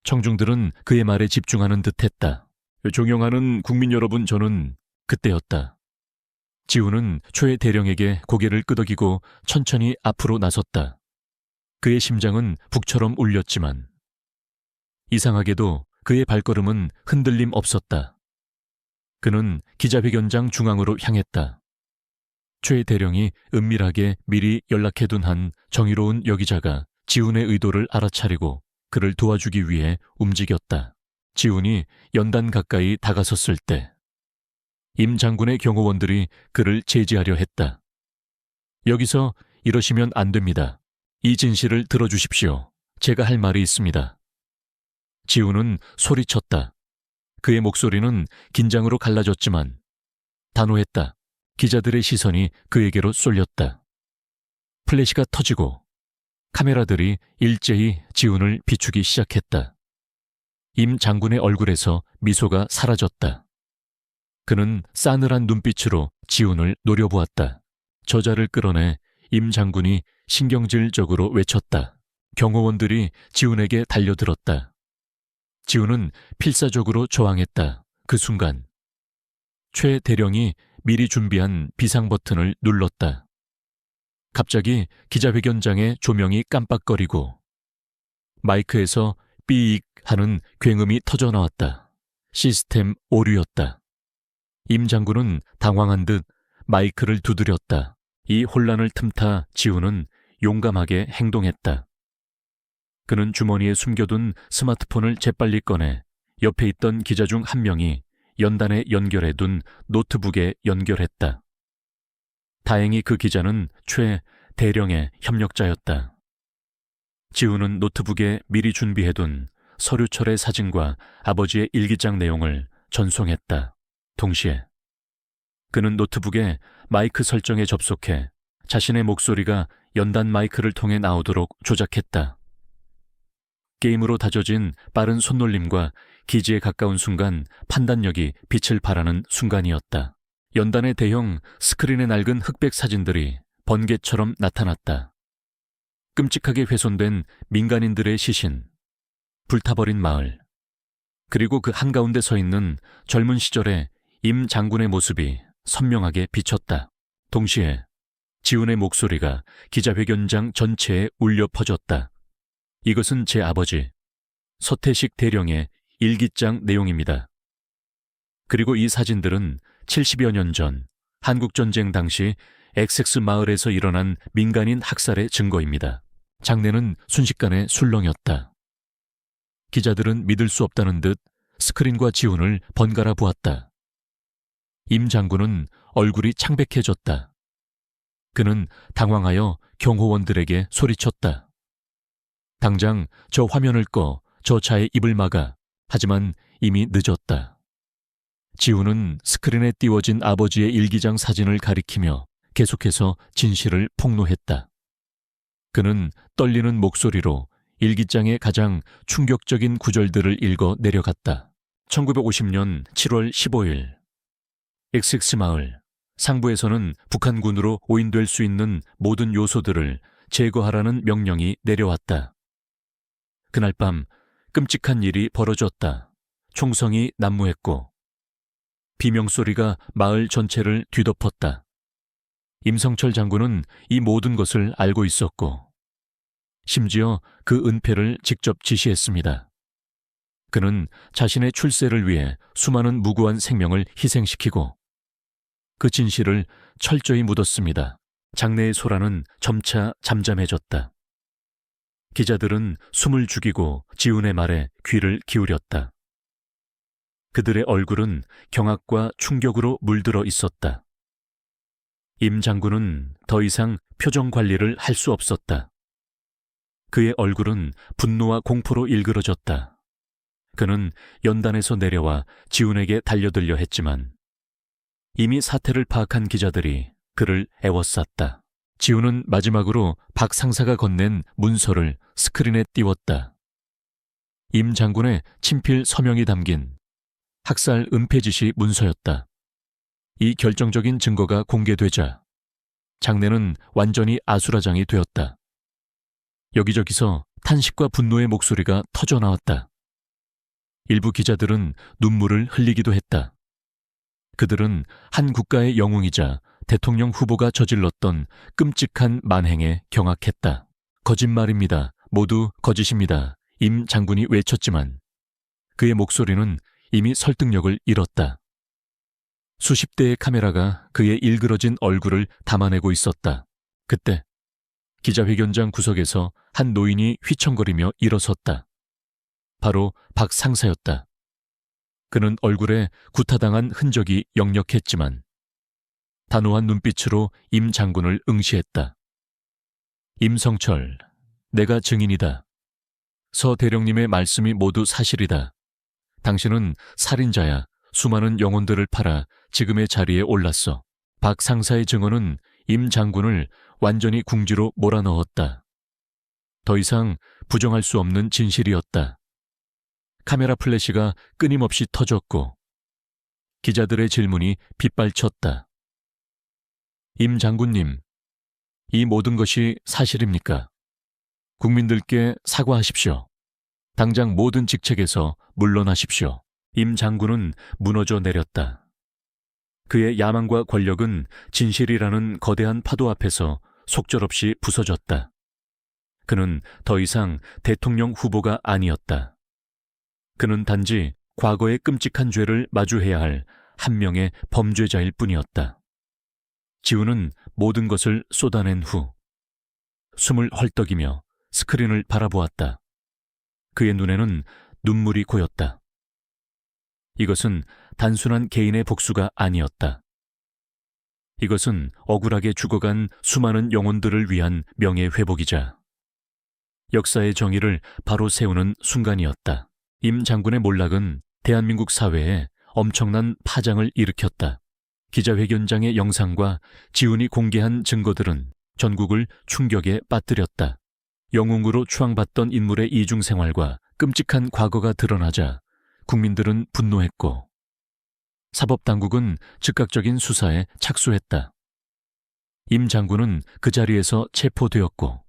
청중들은 그의 말에 집중하는 듯했다. 존경하는 국민 여러분, 저는 그때였다. 지훈은 초의 대령에게 고개를 끄덕이고 천천히 앞으로 나섰다. 그의 심장은 북처럼 울렸지만 이상하게도 그의 발걸음은 흔들림 없었다. 그는 기자회견장 중앙으로 향했다. 최 대령이 은밀하게 미리 연락해둔 한 정의로운 여기자가 지훈의 의도를 알아차리고 그를 도와주기 위해 움직였다. 지훈이 연단 가까이 다가섰을 때 임 장군의 경호원들이 그를 제지하려 했다. 여기서 이러시면 안 됩니다. 이 진실을 들어주십시오. 제가 할 말이 있습니다. 지훈은 소리쳤다. 그의 목소리는 긴장으로 갈라졌지만 단호했다. 기자들의 시선이 그에게로 쏠렸다. 플래시가 터지고 카메라들이 일제히 지훈을 비추기 시작했다. 임 장군의 얼굴에서 미소가 사라졌다. 그는 싸늘한 눈빛으로 지훈을 노려보았다. 저자를 끌어내 임 장군이 신경질적으로 외쳤다. 경호원들이 지훈에게 달려들었다. 지훈은 필사적으로 저항했다. 그 순간 최 대령이 미리 준비한 비상 버튼을 눌렀다. 갑자기 기자회견장의 조명이 깜빡거리고 마이크에서 삐익 하는 굉음이 터져나왔다. 시스템 오류였다. 임 장군은 당황한 듯 마이크를 두드렸다. 이 혼란을 틈타 지훈은 용감하게 행동했다. 그는 주머니에 숨겨둔 스마트폰을 재빨리 꺼내 옆에 있던 기자 중 한 명이 연단에 연결해둔 노트북에 연결했다. 다행히 그 기자는 최 대령의 협력자였다. 지훈은 노트북에 미리 준비해둔 서류철의 사진과 아버지의 일기장 내용을 전송했다. 동시에 그는 노트북에 마이크 설정에 접속해 자신의 목소리가 연단 마이크를 통해 나오도록 조작했다. 게임으로 다져진 빠른 손놀림과 기지에 가까운 순간 판단력이 빛을 발하는 순간이었다. 연단의 대형 스크린에 낡은 흑백 사진들이 번개처럼 나타났다. 끔찍하게 훼손된 민간인들의 시신, 불타버린 마을, 그리고 그 한가운데 서 있는 젊은 시절의 임 장군의 모습이 선명하게 비쳤다. 동시에 지훈의 목소리가 기자회견장 전체에 울려 퍼졌다. 이것은 제 아버지, 서태식 대령의 일기장 내용입니다. 그리고 이 사진들은 70여 년 전 한국전쟁 당시 엑섹스 마을에서 일어난 민간인 학살의 증거입니다. 장내는 순식간에 술렁였다. 기자들은 믿을 수 없다는 듯 스크린과 지훈을 번갈아 보았다. 임 장군은 얼굴이 창백해졌다. 그는 당황하여 경호원들에게 소리쳤다. 당장 저 화면을 꺼 저 차의 입을 막아. 하지만 이미 늦었다. 지훈은 스크린에 띄워진 아버지의 일기장 사진을 가리키며 계속해서 진실을 폭로했다. 그는 떨리는 목소리로 일기장의 가장 충격적인 구절들을 읽어 내려갔다. 1950년 7월 15일 엑섹스 마을 상부에서는 북한군으로 오인될 수 있는 모든 요소들을 제거하라는 명령이 내려왔다. 그날 밤 끔찍한 일이 벌어졌다. 총성이 난무했고 비명소리가 마을 전체를 뒤덮었다. 임성철 장군은 이 모든 것을 알고 있었고 심지어 그 은폐를 직접 지시했습니다. 그는 자신의 출세를 위해 수많은 무고한 생명을 희생시키고 그 진실을 철저히 묻었습니다. 장내의 소란은 점차 잠잠해졌다. 기자들은 숨을 죽이고 지훈의 말에 귀를 기울였다. 그들의 얼굴은 경악과 충격으로 물들어 있었다. 임 장군은 더 이상 표정 관리를 할 수 없었다. 그의 얼굴은 분노와 공포로 일그러졌다. 그는 연단에서 내려와 지훈에게 달려들려 했지만 이미 사태를 파악한 기자들이 그를 애워쌌다. 지훈은 마지막으로 박 상사가 건넨 문서를 스크린에 띄웠다. 임 장군의 친필 서명이 담긴 학살 은폐 지시 문서였다. 이 결정적인 증거가 공개되자 장내는 완전히 아수라장이 되었다. 여기저기서 탄식과 분노의 목소리가 터져나왔다. 일부 기자들은 눈물을 흘리기도 했다. 그들은 한 국가의 영웅이자 대통령 후보가 저질렀던 끔찍한 만행에 경악했다. 거짓말입니다. 모두 거짓입니다. 임 장군이 외쳤지만 그의 목소리는 이미 설득력을 잃었다. 수십 대의 카메라가 그의 일그러진 얼굴을 담아내고 있었다. 그때 기자회견장 구석에서 한 노인이 휘청거리며 일어섰다. 바로 박 상사였다. 그는 얼굴에 구타당한 흔적이 역력했지만 단호한 눈빛으로 임 장군을 응시했다. 임성철, 내가 증인이다. 서 대령님의 말씀이 모두 사실이다. 당신은 살인자야. 수많은 영혼들을 팔아 지금의 자리에 올랐어. 박 상사의 증언은 임 장군을 완전히 궁지로 몰아넣었다. 더 이상 부정할 수 없는 진실이었다. 카메라 플래시가 끊임없이 터졌고 기자들의 질문이 빗발쳤다. 임 장군님, 이 모든 것이 사실입니까? 국민들께 사과하십시오. 당장 모든 직책에서 물러나십시오. 임 장군은 무너져 내렸다. 그의 야망과 권력은 진실이라는 거대한 파도 앞에서 속절없이 부서졌다. 그는 더 이상 대통령 후보가 아니었다. 그는 단지 과거의 끔찍한 죄를 마주해야 할 한 명의 범죄자일 뿐이었다. 지우는 모든 것을 쏟아낸 후 숨을 헐떡이며 스크린을 바라보았다. 그의 눈에는 눈물이 고였다. 이것은 단순한 개인의 복수가 아니었다. 이것은 억울하게 죽어간 수많은 영혼들을 위한 명예회복이자 역사의 정의를 바로 세우는 순간이었다. 임 장군의 몰락은 대한민국 사회에 엄청난 파장을 일으켰다. 기자회견장의 영상과 지훈이 공개한 증거들은 전국을 충격에 빠뜨렸다. 영웅으로 추앙받던 인물의 이중생활과 끔찍한 과거가 드러나자 국민들은 분노했고 사법당국은 즉각적인 수사에 착수했다. 임 장군은 그 자리에서 체포되었고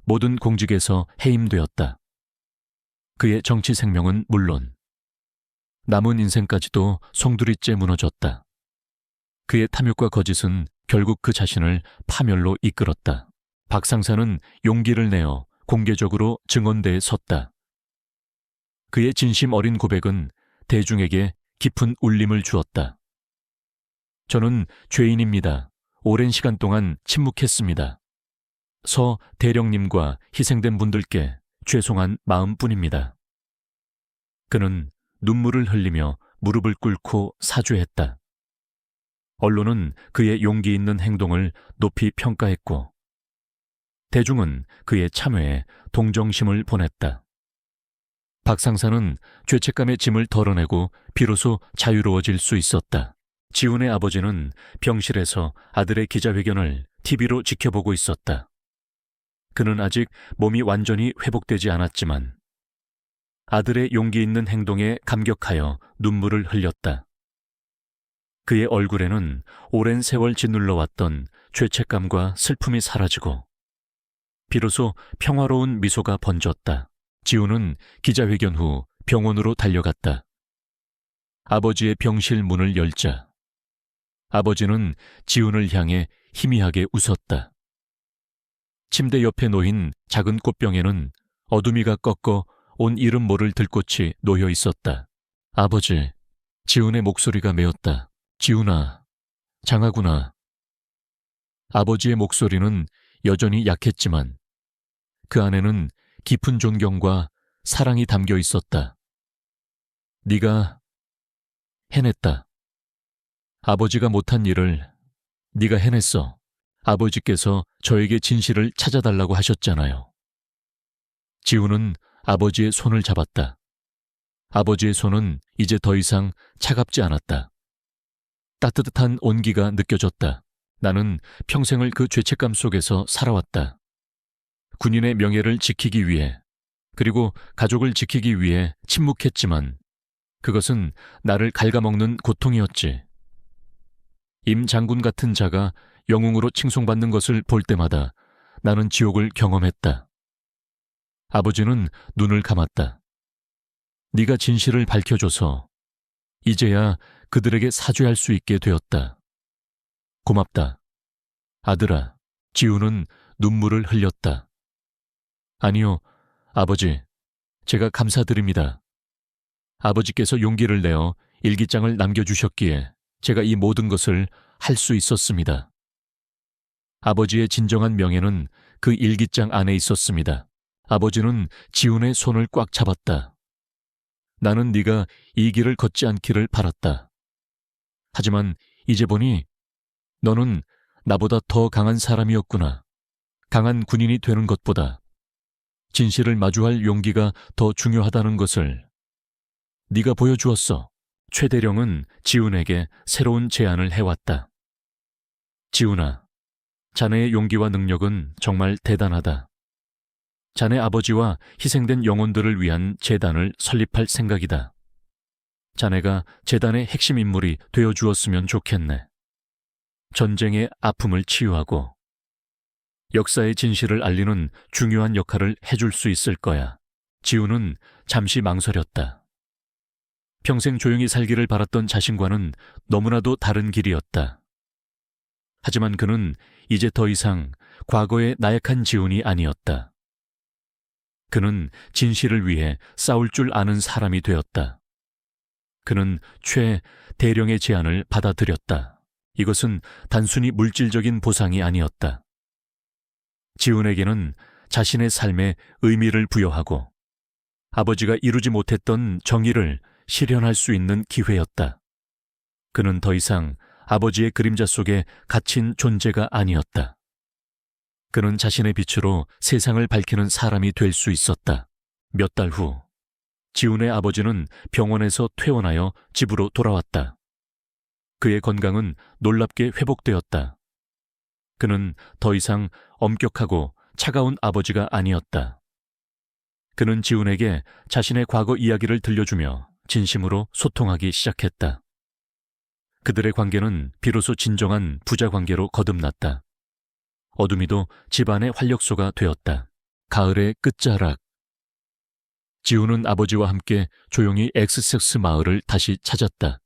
모든 공직에서 해임되었다. 그의 정치 생명은 물론 남은 인생까지도 송두리째 무너졌다. 그의 탐욕과 거짓은 결국 그 자신을 파멸로 이끌었다. 박상사는 용기를 내어 공개적으로 증언대에 섰다. 그의 진심 어린 고백은 대중에게 깊은 울림을 주었다. 저는 죄인입니다. 오랜 시간 동안 침묵했습니다. 서 대령님과 희생된 분들께 죄송한 마음뿐입니다. 그는 눈물을 흘리며 무릎을 꿇고 사죄했다. 언론은 그의 용기 있는 행동을 높이 평가했고 대중은 그의 참회에 동정심을 보냈다. 박상사는 죄책감의 짐을 덜어내고 비로소 자유로워질 수 있었다. 지훈의 아버지는 병실에서 아들의 기자회견을 TV로 지켜보고 있었다. 그는 아직 몸이 완전히 회복되지 않았지만 아들의 용기 있는 행동에 감격하여 눈물을 흘렸다. 그의 얼굴에는 오랜 세월 짓눌러왔던 죄책감과 슬픔이 사라지고 비로소 평화로운 미소가 번졌다. 지훈은 기자회견 후 병원으로 달려갔다. 아버지의 병실 문을 열자 아버지는 지훈을 향해 희미하게 웃었다. 침대 옆에 놓인 작은 꽃병에는 어둠이가 꺾어 온 이름 모를 들꽃이 놓여 있었다. 아버지, 지훈의 목소리가 메었다. 지훈아, 장하구나. 아버지의 목소리는 여전히 약했지만 그 안에는 깊은 존경과 사랑이 담겨 있었다. 네가 해냈다. 아버지가 못한 일을 네가 해냈어. 아버지께서 저에게 진실을 찾아달라고 하셨잖아요. 지훈은 아버지의 손을 잡았다. 아버지의 손은 이제 더 이상 차갑지 않았다. 따뜻한 온기가 느껴졌다. 나는 평생을 그 죄책감 속에서 살아왔다. 군인의 명예를 지키기 위해, 그리고 가족을 지키기 위해 침묵했지만 그것은 나를 갉아먹는 고통이었지. 임 장군 같은 자가 영웅으로 칭송받는 것을 볼 때마다 나는 지옥을 경험했다. 아버지는 눈을 감았다. 네가 진실을 밝혀줘서 이제야 그들에게 사죄할 수 있게 되었다. 고맙다. 아들아, 지훈은 눈물을 흘렸다. 아니요, 아버지, 제가 감사드립니다. 아버지께서 용기를 내어 일기장을 남겨주셨기에 제가 이 모든 것을 할 수 있었습니다. 아버지의 진정한 명예는 그 일기장 안에 있었습니다. 아버지는 지훈의 손을 꽉 잡았다. 나는 네가 이 길을 걷지 않기를 바랐다. 하지만 이제 보니 너는 나보다 더 강한 사람이었구나. 강한 군인이 되는 것보다 진실을 마주할 용기가 더 중요하다는 것을 네가 보여주었어. 최 대령은 지훈에게 새로운 제안을 해왔다. 지훈아, 자네의 용기와 능력은 정말 대단하다. 자네 아버지와 희생된 영혼들을 위한 재단을 설립할 생각이다. 자네가 재단의 핵심 인물이 되어주었으면 좋겠네. 전쟁의 아픔을 치유하고 역사의 진실을 알리는 중요한 역할을 해줄 수 있을 거야. 지우는 잠시 망설였다. 평생 조용히 살기를 바랐던 자신과는 너무나도 다른 길이었다. 하지만 그는 이제 더 이상 과거의 나약한 지훈이 아니었다. 그는 진실을 위해 싸울 줄 아는 사람이 되었다. 그는 최대령의 제안을 받아들였다. 이것은 단순히 물질적인 보상이 아니었다. 지훈에게는 자신의 삶에 의미를 부여하고 아버지가 이루지 못했던 정의를 실현할 수 있는 기회였다. 그는 더 이상 아버지의 그림자 속에 갇힌 존재가 아니었다. 그는 자신의 빛으로 세상을 밝히는 사람이 될 수 있었다. 몇 달 후, 지훈의 아버지는 병원에서 퇴원하여 집으로 돌아왔다. 그의 건강은 놀랍게 회복되었다. 그는 더 이상 엄격하고 차가운 아버지가 아니었다. 그는 지훈에게 자신의 과거 이야기를 들려주며 진심으로 소통하기 시작했다. 그들의 관계는 비로소 진정한 부자 관계로 거듭났다. 어둠이도 집안의 활력소가 되었다. 가을의 끝자락. 지훈은 아버지와 함께 조용히 엑스섹스 마을을 다시 찾았다.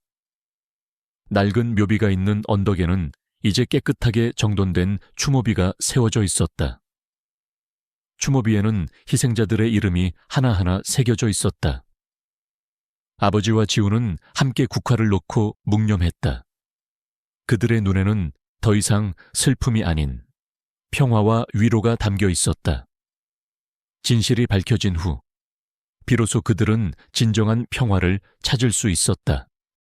낡은 묘비가 있는 언덕에는 이제 깨끗하게 정돈된 추모비가 세워져 있었다. 추모비에는 희생자들의 이름이 하나하나 새겨져 있었다. 아버지와 지훈은 함께 국화를 놓고 묵념했다. 그들의 눈에는 더 이상 슬픔이 아닌 평화와 위로가 담겨 있었다. 진실이 밝혀진 후 비로소 그들은 진정한 평화를 찾을 수 있었다.